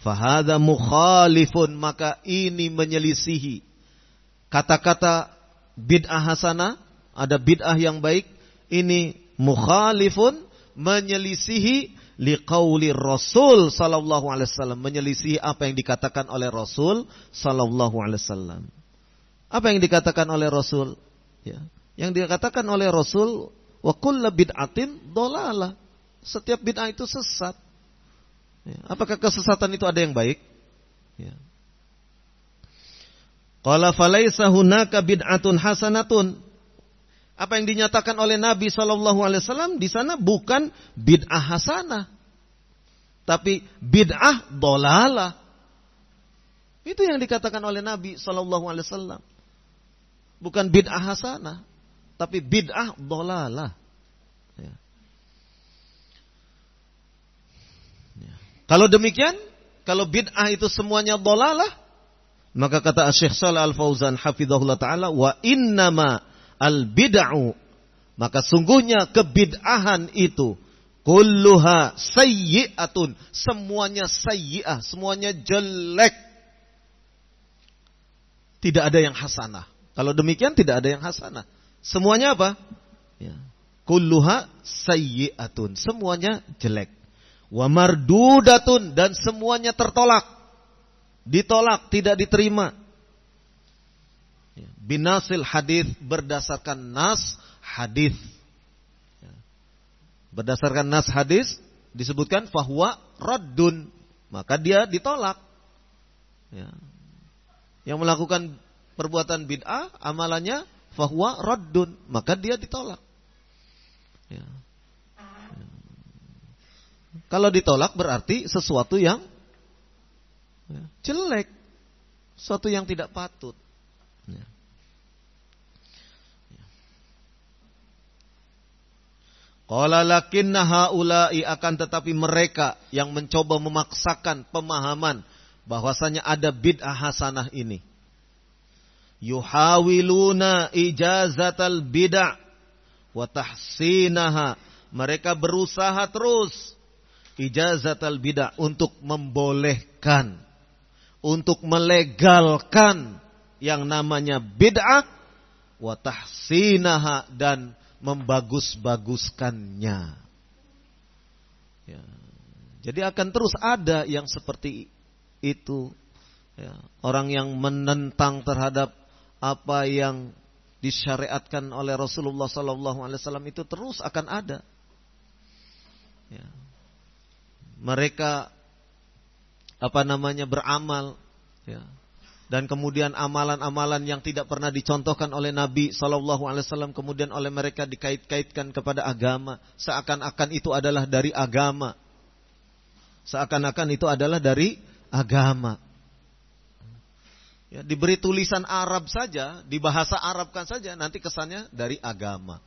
Fa hadza mukhalifun, maka ini menyelisihi kata-kata bid'ah hasanah, ada bid'ah yang baik, ini mukhalifun, menyelisihi liqauli Rasul sallallahu alaihi wasallam, menyelisihi apa yang dikatakan oleh Rasul sallallahu alaihi wasallam. Apa yang dikatakan oleh Rasul? Ya. Yang dikatakan oleh Rasul, wa kullu bid'atin dhalalah. Setiap bid'ah itu sesat. Ya. Apakah kesesatan itu ada yang baik? Ya. Qala falaisa hunaka bid'atun hasanatun. Apa yang dinyatakan oleh Nabi SAW di sana bukan bid'ah hasanah, tapi bid'ah dhalalah. Itu yang dikatakan oleh Nabi SAW. Bukan bid'ah hasanah, tapi bid'ah dhalalah. Ya. Ya. Kalau demikian, kalau bid'ah itu semuanya dhalalah, maka kata Syekh Shalih Al-Fauzan hafizahullah ta'ala, wa innama al-bid'u, maka sungguhnya kebid'ahan itu kulluha sayyi'atun, semuanya sayyi'ah, semuanya jelek. Tidak ada yang hasanah. Kalau demikian tidak ada yang hasanah. Semuanya apa? Ya. Kulluha sayyi'atun, semuanya jelek. Wa mardudatun, dan semuanya tertolak. Ditolak, tidak diterima. Binasil hadis, berdasarkan nas hadis. Berdasarkan nas hadis disebutkan fahuwa raddun, maka dia ditolak. Ya. Yang melakukan perbuatan bid'ah, amalannya fahuwa raddun, maka dia ditolak. Ya. Ya. Kalau ditolak berarti sesuatu yang jelek, sesuatu yang tidak patut. Ya. Qala lakinna haula'i, akan tetapi mereka yang mencoba memaksakan pemahaman bahwasanya ada bid'ah hasanah ini, yuhawiluna ijazatal bid'ah wa tahsinaha, mereka berusaha terus ijazatal bid'ah, untuk membolehkan, untuk melegalkan yang namanya bid'ah, wa tahsinaha, dan membagus-baguskannya. Ya. Jadi akan terus ada yang seperti itu. Ya. Orang yang menentang terhadap apa yang disyariatkan oleh Rasulullah SAW itu terus akan ada. Ya. Mereka beramal, ya. Dan kemudian amalan-amalan yang tidak pernah dicontohkan oleh Nabi SAW kemudian oleh mereka dikait-kaitkan kepada agama, seakan-akan itu adalah dari agama, seakan-akan itu adalah dari agama. Ya, diberi tulisan Arab saja, di bahasa Arabkan saja, nanti kesannya dari agama.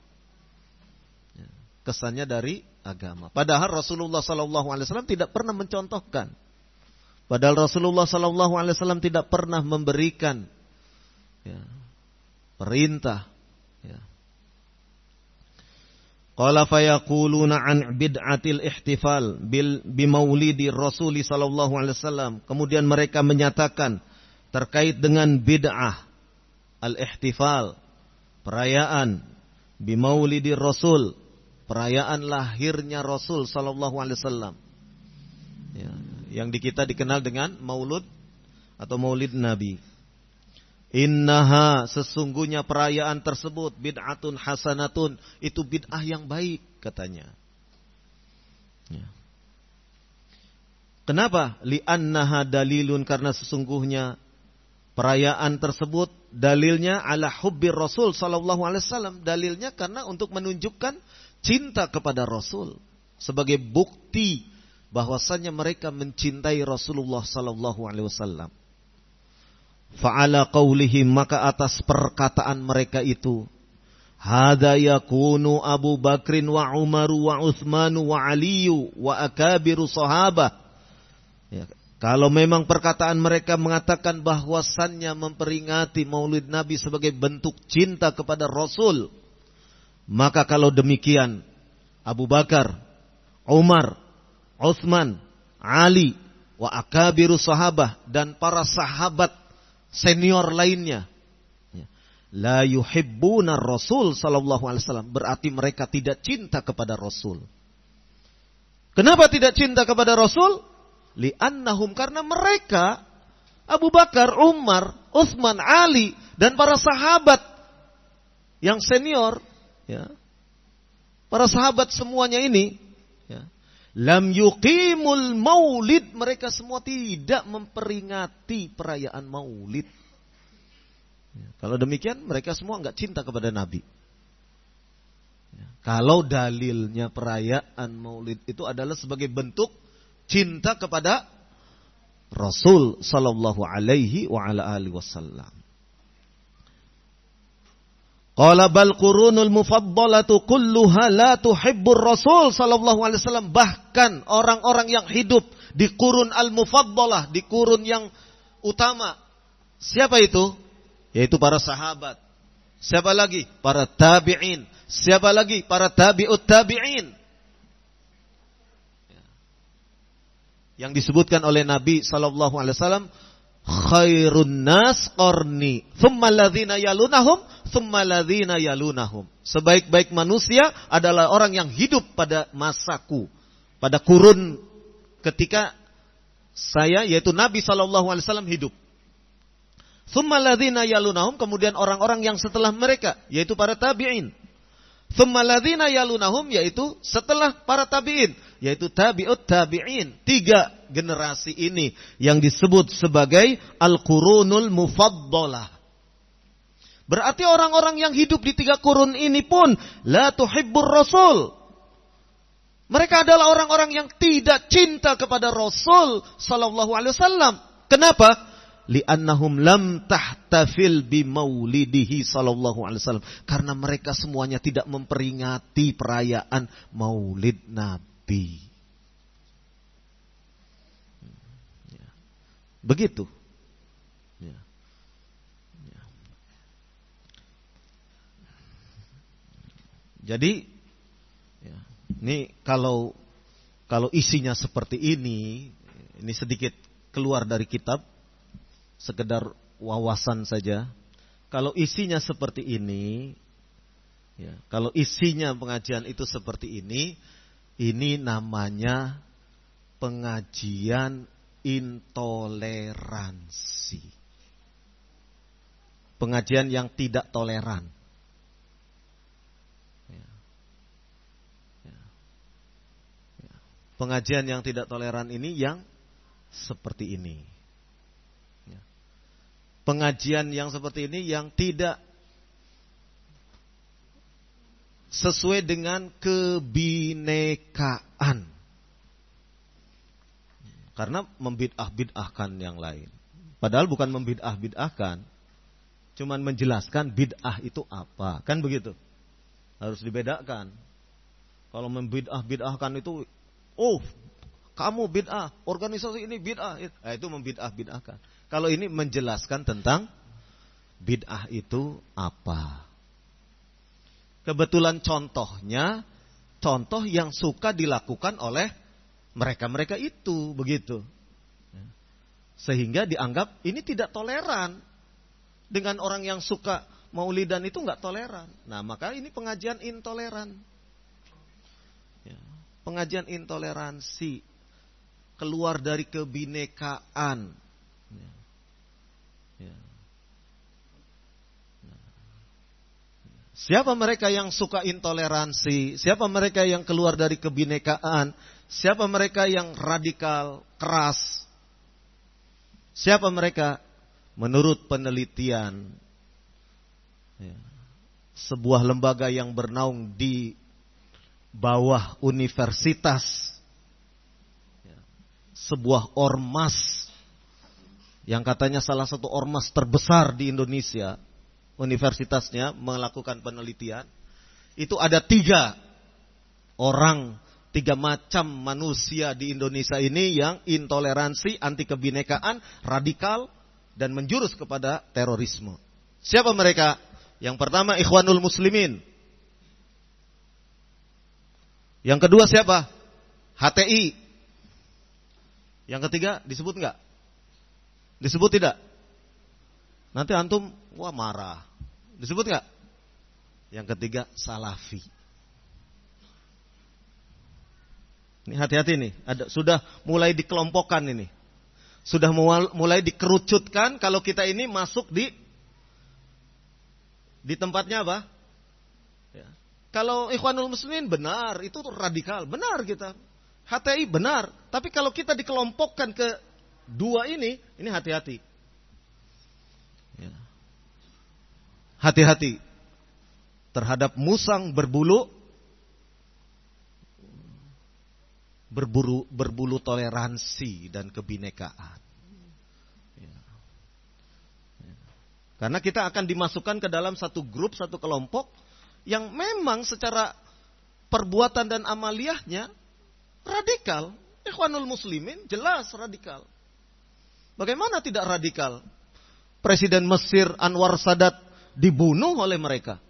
Ya, kesannya dari agama. Padahal Rasulullah SAW tidak pernah mencontohkan. Padahal Rasulullah SAW tidak pernah memberikan, ya, perintah. Ya. Qala fayaquluna an bid'atil ihtifal bimaulidi Rasul sallallahu alaihi wasallam. Kemudian mereka menyatakan terkait dengan bid'ah al-ihtifal, perayaan bimaulidi Rasul, perayaan lahirnya Rasul sallallahu alaihi wasallam. Ya, yang di kita dikenal dengan maulud atau maulid Nabi. Innaha, sesungguhnya perayaan tersebut bid'atun hasanatun, itu bid'ah yang baik katanya. Ya. Kenapa? Li'annaha dalilun, karena sesungguhnya perayaan tersebut dalilnya ala hubbir Rasul sallallahu alaihi wasallam, dalilnya karena untuk menunjukkan cinta kepada Rasul, sebagai bukti bahwasanya mereka mencintai Rasulullah sallallahu alaihi wasallam. Fa'ala qaulihim, maka atas perkataan mereka itu, hadza yakunu Abu Bakrin wa Umar wa Utsman wa Ali wa akabiru sahabah. Ya, kalau memang perkataan mereka mengatakan bahwasannya memperingati Maulid Nabi sebagai bentuk cinta kepada Rasul, maka kalau demikian Abu Bakar, Umar, Utsman, Ali, wa akabiru sahabah, dan para sahabat senior lainnya, la yuhibbuna Rasul sallallahu alaihi wasallam, berarti mereka tidak cinta kepada Rasul. Kenapa tidak cinta kepada Rasul? Li'annahum, karena mereka Abu Bakar, Umar, Utsman, Ali, dan para sahabat yang senior, ya, para sahabat semuanya ini, ya, lam yuqimul maulid, mereka semua tidak memperingati perayaan maulid. Ya, kalau demikian mereka semua enggak cinta kepada Nabi. Ya, kalau dalilnya perayaan maulid itu adalah sebagai bentuk cinta kepada Rasul sallallahu alaihi wa ala alihi wasallam. Qala bal qurunul mufaddalatu kulluha la tuhibbur Rasul sallallahu alaihi wasallam. Bahkan orang-orang yang hidup di kurun al-mufaddalah, di kurun yang utama. Siapa itu? Yaitu para sahabat. Siapa lagi? Para tabi'in. Siapa lagi? Para tabi'ut tabi'in. Yang disebutkan oleh Nabi sallallahu alaihi wasallam, khairun nas qarni, thumma alladhina yalunahum, thumma alladhina yalunahum. Sebaik-baik manusia adalah orang yang hidup pada masaku, pada kurun ketika saya, yaitu Nabi sallallahu alaihi wasallam hidup. Thumma alladhina yalunahum, kemudian orang-orang yang setelah mereka, yaitu para tabi'in. Thumma alladhina yalunahum, yaitu setelah para tabi'in, yaitu tabi'ut tabi'in. 3 generasi ini yang disebut sebagai al-qurunul mufaddalah. Berarti orang-orang yang hidup di 3 kurun ini pun la tuhibbur Rasul. Mereka adalah orang-orang yang tidak cinta kepada Rasul sallallahu alaihi wasallam. Kenapa? Li'annahum lam tahtafil bi maulidihi sallallahu alaihi wasallam. Karena mereka semuanya tidak memperingati perayaan maulid Nabi. Begitu. Ya. Ya. Jadi, ya, ini kalau isinya seperti ini sedikit keluar dari kitab, sekedar wawasan saja. Kalau isinya seperti ini, ya, kalau isinya pengajian itu seperti ini namanya pengajian intoleransi. Pengajian yang tidak toleran. Ya. Ya. Ya. Pengajian yang tidak toleran ini yang seperti ini. Ya. Pengajian yang seperti ini yang tidak sesuai dengan kebinekaan. Karena membid'ah-bid'ahkan yang lain. Padahal bukan membid'ah-bid'ahkan. Cuman menjelaskan bid'ah itu apa. Kan begitu. Harus dibedakan. Kalau membid'ah-bid'ahkan itu, oh kamu bid'ah, organisasi ini bid'ah. Itu membid'ah-bid'ahkan. Kalau ini menjelaskan tentang bid'ah itu apa. Kebetulan contohnya, contoh yang suka dilakukan oleh mereka-mereka itu, begitu. Sehingga dianggap ini tidak toleran. Dengan orang yang suka maulidan itu enggak toleran. Nah, maka ini pengajian intoleran. Ya, pengajian intoleransi. Keluar dari kebinekaan. Ya. Ya. Nah. Siapa mereka yang suka intoleransi? Siapa mereka yang keluar dari kebinekaan? Siapa mereka yang radikal, keras? Siapa mereka? Menurut penelitian, ya, sebuah lembaga yang bernaung di bawah universitas, ya, sebuah ormas, yang katanya salah satu ormas terbesar di Indonesia, universitasnya melakukan penelitian, itu ada 3 macam manusia di Indonesia ini yang intoleransi, anti kebinekaan, radikal, dan menjurus kepada terorisme. Siapa mereka? Yang pertama Ikhwanul Muslimin. Yang kedua siapa? HTI. Yang ketiga disebut enggak? Disebut tidak? Nanti antum wah marah. Disebut enggak? Yang ketiga Salafi. Ini hati-hati nih, sudah mulai dikelompokkan ini. Sudah mulai dikerucutkan kalau kita ini masuk di tempatnya apa? Ya. Kalau Ikhwanul Muslimin benar, itu radikal, benar kita. HTI benar, tapi kalau kita dikelompokkan ke dua ini hati-hati. Ya. Hati-hati terhadap musang berbulu toleransi dan kebinekaan. Ya. Ya. Karena kita akan dimasukkan ke dalam satu grup, satu kelompok yang memang secara perbuatan dan amaliyahnya radikal. Ikhwanul Muslimin jelas radikal. Bagaimana tidak radikal? Presiden Mesir Anwar Sadat dibunuh oleh mereka.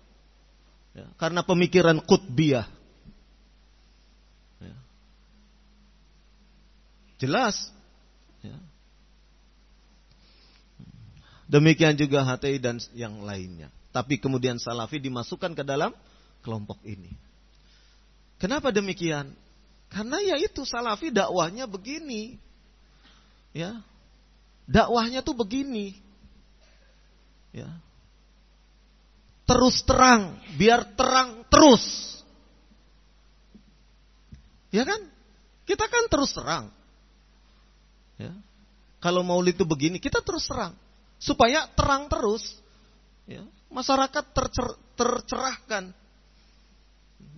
Ya, karena pemikiran Qutbiyah. Ya. Jelas. Ya. Demikian juga HTI dan yang lainnya. Tapi kemudian Salafi dimasukkan ke dalam kelompok ini. Kenapa demikian? Karena ya itu Salafi dakwahnya begini. Ya. Dakwahnya tuh begini. Ya. Terus terang, biar terang terus. Ya kan? Kita kan terus terang. Ya. Kalau Maulid itu begini, kita terus terang. Supaya terang terus. Ya. Masyarakat tercerahkan.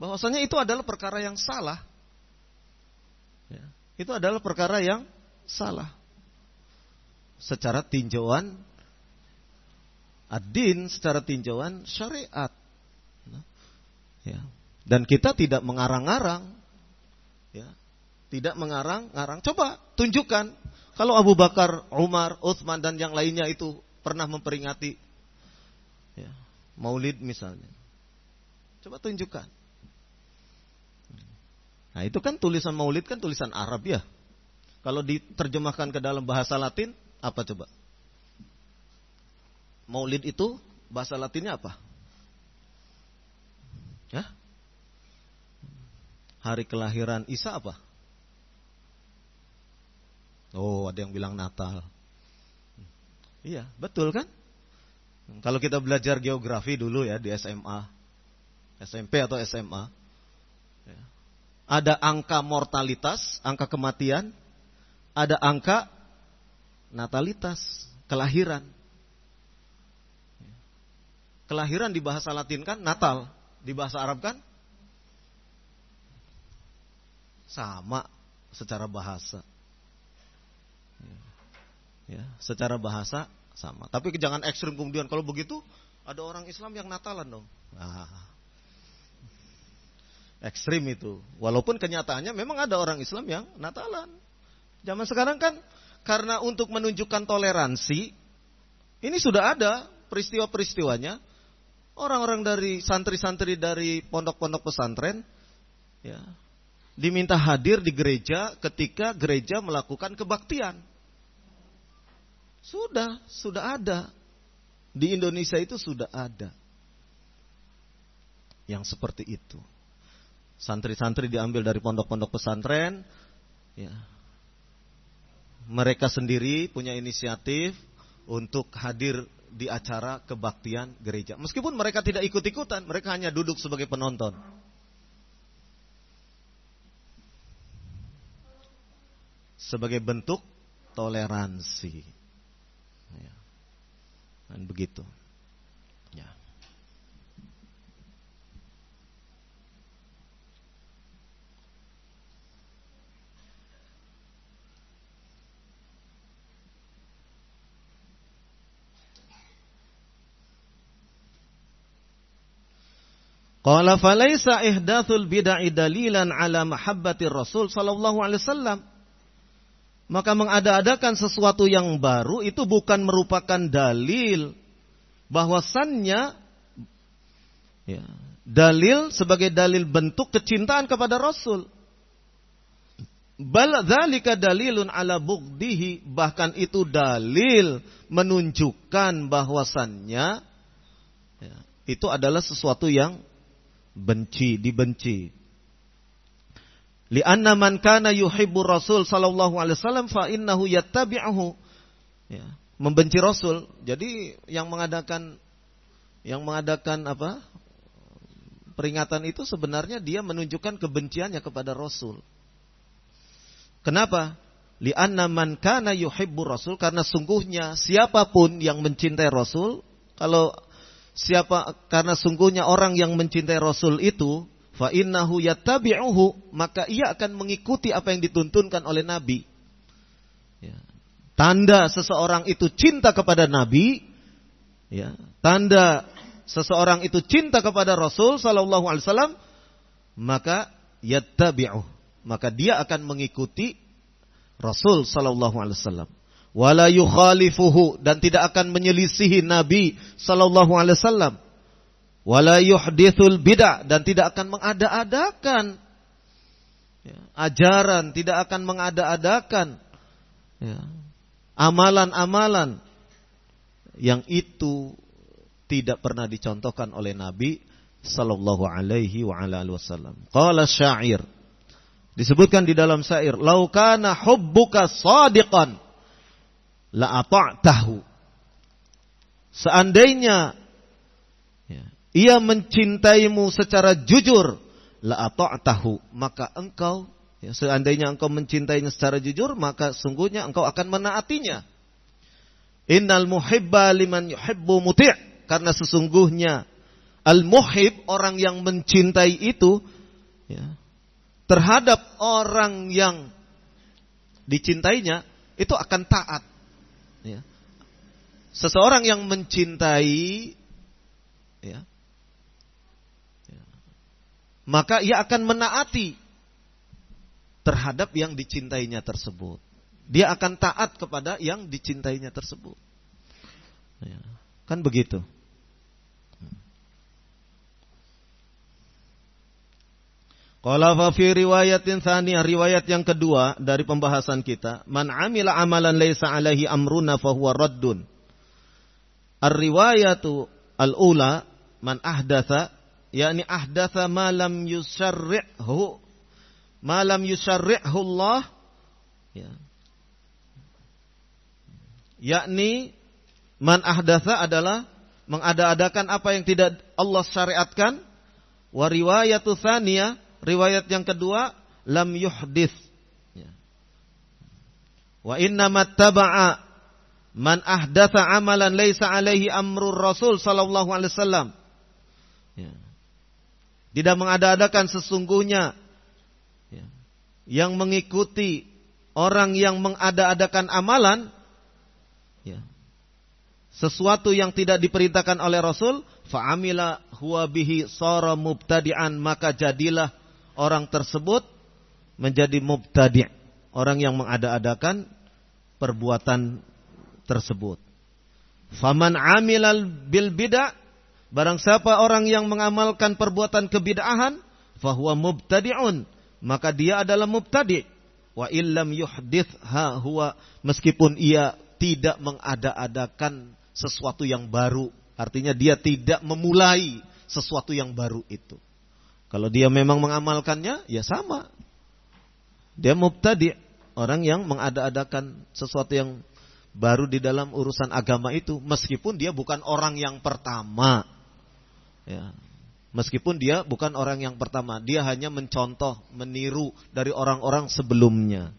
Bahwasanya itu adalah perkara yang salah. Ya. Itu adalah perkara yang salah. Secara tinjauan ad-din, secara tinjauan syariat. Ya. Dan kita tidak mengarang-arang. Ya. Tidak mengarang-arang. Coba tunjukkan. Kalau Abu Bakar, Umar, Utsman dan yang lainnya itu pernah memperingati ya, Maulid misalnya. Coba tunjukkan. Nah itu kan tulisan Maulid kan tulisan Arab ya. Kalau diterjemahkan ke dalam bahasa Latin, apa coba? Maulid itu bahasa Latinnya apa? Ya? Hari kelahiran Isa apa? Oh, ada yang bilang Natal. Iya, betul kan? Kalau kita belajar geografi dulu ya di SMA, SMP atau SMA, ya. Ada angka mortalitas, angka kematian, ada angka natalitas, kelahiran. Kelahiran di bahasa Latin kan Natal, di bahasa Arab kan sama secara bahasa. Ya, secara bahasa sama. Tapi jangan ekstrim kemudian kalau begitu ada orang Islam yang Natalan dong. Nah, ekstrim itu. Walaupun kenyataannya memang ada orang Islam yang Natalan. Zaman sekarang kan karena untuk menunjukkan toleransi, ini sudah ada peristiwa-peristiwanya. Orang-orang dari santri-santri dari pondok-pondok pesantren ya, diminta hadir di gereja ketika gereja melakukan kebaktian. Sudah ada. Di Indonesia itu sudah ada. Yang seperti itu. Santri-santri diambil dari pondok-pondok pesantren ya. Mereka sendiri punya inisiatif untuk hadir di acara kebaktian gereja. Meskipun mereka tidak ikut-ikutan, mereka hanya duduk sebagai penonton. Sebagai bentuk toleransi. Ya. Dan begitu. Ya. Qala falaisa ihdatsul bid'ah dalilan ala mahabbatir Rasul sallallahu alaihi wasallam. Maka mengada-adakan sesuatu yang baru itu bukan merupakan dalil bahwasannya ya, dalil sebagai dalil bentuk kecintaan kepada Rasul. Bal dzalika dalilun ala bughdihi, bahkan itu dalil menunjukkan bahwasannya ya, itu adalah sesuatu yang dibenci. Li'anna man kana yuhibbu Rasul sallallahu alaihi wasallam fa innahu yattabi'uhu. Ya, membenci Rasul. Jadi yang mengadakan apa? Peringatan itu sebenarnya dia menunjukkan kebenciannya kepada Rasul. Kenapa? Li'anna man kana yuhibbu Rasul, karena sungguhnya siapapun yang mencintai Rasul, karena sungguhnya orang yang mencintai Rasul itu, fa innahu yattabi'uhu, maka ia akan mengikuti apa yang dituntunkan oleh Nabi. Ya. Tanda seseorang itu cinta kepada Nabi, ya, tanda seseorang itu cinta kepada Rasul sallallahu alaihi wasallam, maka yattabi'uh, maka dia akan mengikuti Rasul sallallahu alaihi wasallam. Wala yukhalifuhu, dan tidak akan menyelisihi Nabi sallallahu alaihi wasallam. Wala yuhdithul bid'ah, dan tidak akan mengada-adakan ajaran, tidak akan mengada-adakan amalan-amalan yang itu tidak pernah dicontohkan oleh Nabi sallallahu alaihi wa ala alihi wasallam. Qala syair, disebutkan di dalam syair, "Lau kana hubbuka shadiqan la ata'tahu." Seandainya ia mencintaimu secara jujur, la ata'tahu, maka engkau, seandainya engkau mencintainya secara jujur, maka sungguhnya engkau akan menaatinya. Innal muhibba liman yuhibbu muti', karena sesungguhnya al-muhib, orang yang mencintai itu, terhadap orang yang dicintainya itu akan taat. Seseorang yang mencintai, maka ia akan menaati terhadap yang dicintainya tersebut. Dia akan taat kepada yang dicintainya tersebut. Kan begitu. Qala fa fi riwayatin tsaniyah, riwayat yang kedua dari pembahasan kita, man amila amalan laisa alaihi amruna fa huwa raddun. Ar-riwayatu al-ula, man ahdatsa, yakni ahdatsa ma lam yusarri'hu Allah, yakni man ahdatsa adalah mengada-adakan apa yang tidak Allah syariatkan. Wa riwayatu tsaniyah, riwayat yang kedua, lam yuhdits. Wa innamat taba'a man ahdatsa amalan laisa alaihi amrur Rasul sallallahu alaihi wasallam. Tidak mengada-adakan, sesungguhnya yang mengikuti orang yang mengada-adakan amalan, sesuatu yang tidak diperintahkan oleh Rasul, fa'amila huwa bihi sara mubtadi'an, maka jadilah orang tersebut menjadi mubtadi', orang yang mengada-adakan perbuatan tersebut. Faman amilal bil bid'ah, barang siapa orang yang mengamalkan perbuatan kebid'ahan, fahuwa mubtadi'un, maka dia adalah mubtadi'. Wa illam yuhdithha huwa, meskipun ia tidak mengada-adakan sesuatu yang baru, artinya dia tidak memulai sesuatu yang baru itu. Kalau dia memang mengamalkannya, ya sama, dia mubtadi', orang yang mengada-adakan sesuatu yang baru di dalam urusan agama itu, meskipun dia bukan orang yang pertama. Meskipun dia bukan orang yang pertama, dia hanya mencontoh, meniru dari orang-orang sebelumnya.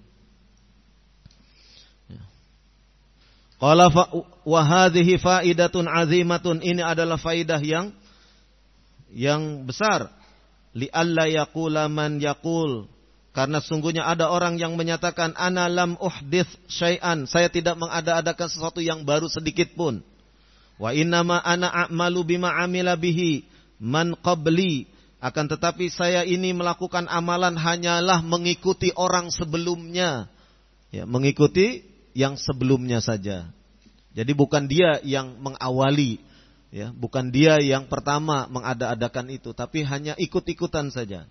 Qala wa hadhihi faidatun azimatun, ini adalah faidah yang besar. Li alla yaqula man yaqul, karena sungguhnya ada orang yang menyatakan ana lam uhdits syai'an, saya tidak mengada-adakan sesuatu yang baru sedikit pun. Wa innama ana a'malu bima amila bihi man qabli, akan tetapi saya ini melakukan amalan hanyalah mengikuti orang sebelumnya. Mengikuti yang sebelumnya saja. Jadi bukan dia yang mengawali, bukan dia yang pertama mengada-adakan itu, tapi hanya ikut-ikutan saja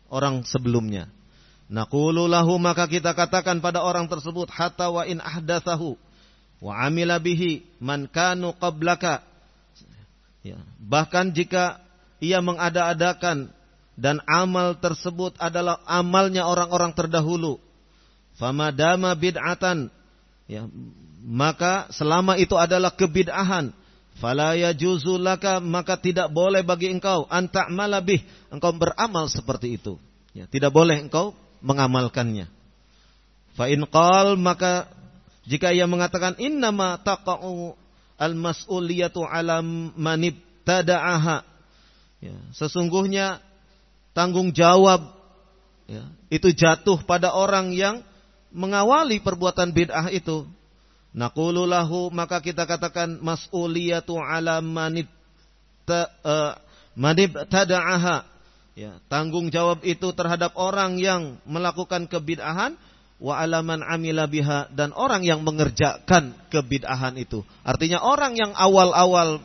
orang sebelumnya. Naqulu lahu, maka kita katakan pada orang tersebut, hatta wa in ahdatsahu wa amila bihi man kanu qablaka, bahkan jika ia mengada-adakan dan amal tersebut adalah amalnya orang-orang terdahulu. Famadama bid'atan, ya, maka selama itu adalah kebid'ahan, fala yajuzu laka, maka tidak boleh bagi engkau anta'mala bih, engkau beramal seperti itu. Ya, tidak boleh engkau mengamalkannya. Fa in qal, maka jika ia mengatakan innama taqa'u al-mas'uliyatu ala man ibtada'aha, ya, sesungguhnya tanggung jawab, ya, itu jatuh pada orang yang mengawali perbuatan bid'ah itu. Naqulu lahu, maka kita katakan mas'uliyatu ala man ibtada'aha, ya, tanggung jawab itu terhadap orang yang melakukan kebid'ahan, wa alaman amila biha, dan orang yang mengerjakan kebid'ahan itu. Artinya orang yang awal-awal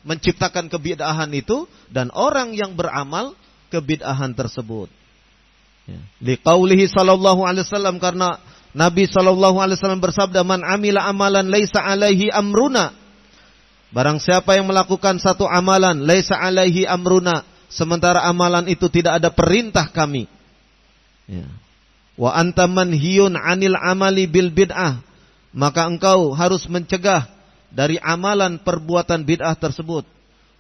menciptakan kebid'ahan itu dan orang yang beramal kebid'ahan tersebut. Ya. Liqaulihi sallallahu alaihi wasallam, karena Nabi sallallahu alaihi wasallam bersabda, man amila amalan laisa alaihi amruna. Barang siapa yang melakukan satu amalan laisa alaihi amruna, sementara amalan itu tidak ada perintah kami. Ya. Wa anta manhiyun 'anil amali bil bid'ah, maka engkau harus mencegah dari amalan perbuatan bid'ah tersebut.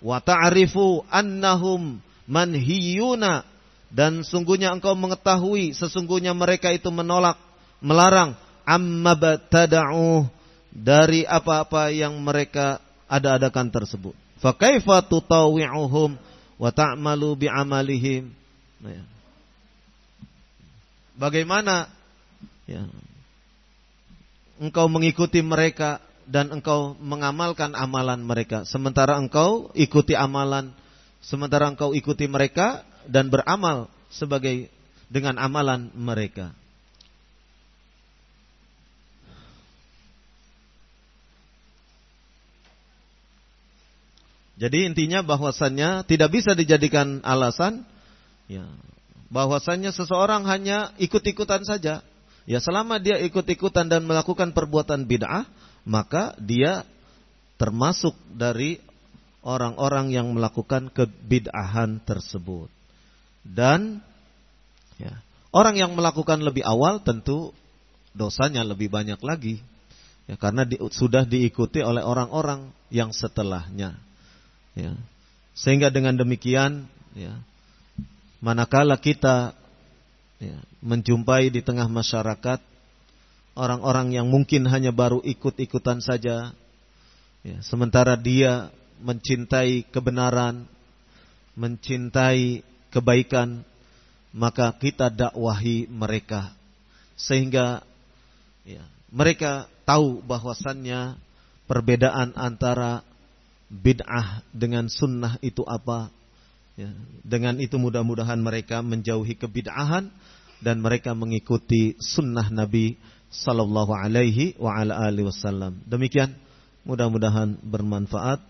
Wa ta'rifu annahum manhiyuna, dan sungguhnya engkau mengetahui sesungguhnya mereka itu menolak, melarang amma batada'u, dari apa-apa yang mereka ada-adakan tersebut. Fa kaifa tutawi'uhum wa ta'malu bi'amalihim. Nah, ya. Bagaimana, ya, engkau mengikuti mereka dan engkau mengamalkan amalan mereka, sementara engkau ikuti mereka dan beramal sebagai dengan amalan mereka. Jadi intinya bahwasannya tidak bisa dijadikan alasan, ya, bahwasannya seseorang hanya ikut-ikutan saja. Ya, selama dia ikut-ikutan dan melakukan perbuatan bid'ah, maka dia termasuk dari orang-orang yang melakukan kebid'ahan tersebut. Dan, ya, orang yang melakukan lebih awal tentu dosanya lebih banyak lagi, ya, karena sudah diikuti oleh orang-orang yang setelahnya. Ya. Sehingga dengan demikian, ya, manakala kita, ya, menjumpai di tengah masyarakat orang-orang yang mungkin hanya baru ikut-ikutan saja, ya, sementara dia mencintai kebenaran, mencintai kebaikan, maka kita dakwahi mereka sehingga, ya, mereka tahu bahwasannya perbedaan antara bid'ah dengan sunnah itu apa. Ya, dengan itu mudah-mudahan mereka menjauhi kebid'ahan dan mereka mengikuti sunnah Nabi sallallahu alaihi wa ala alihi wasallam. Demikian, mudah-mudahan bermanfaat.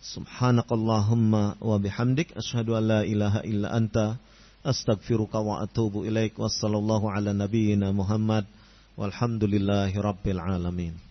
Subhanakallahumma wa bihamdik, asyhadu an la ilaha illa anta, astaghfiruka wa atubu ilaik. Wassallallahu ala nabiyyina Muhammad walhamdulillahi rabbil alamin.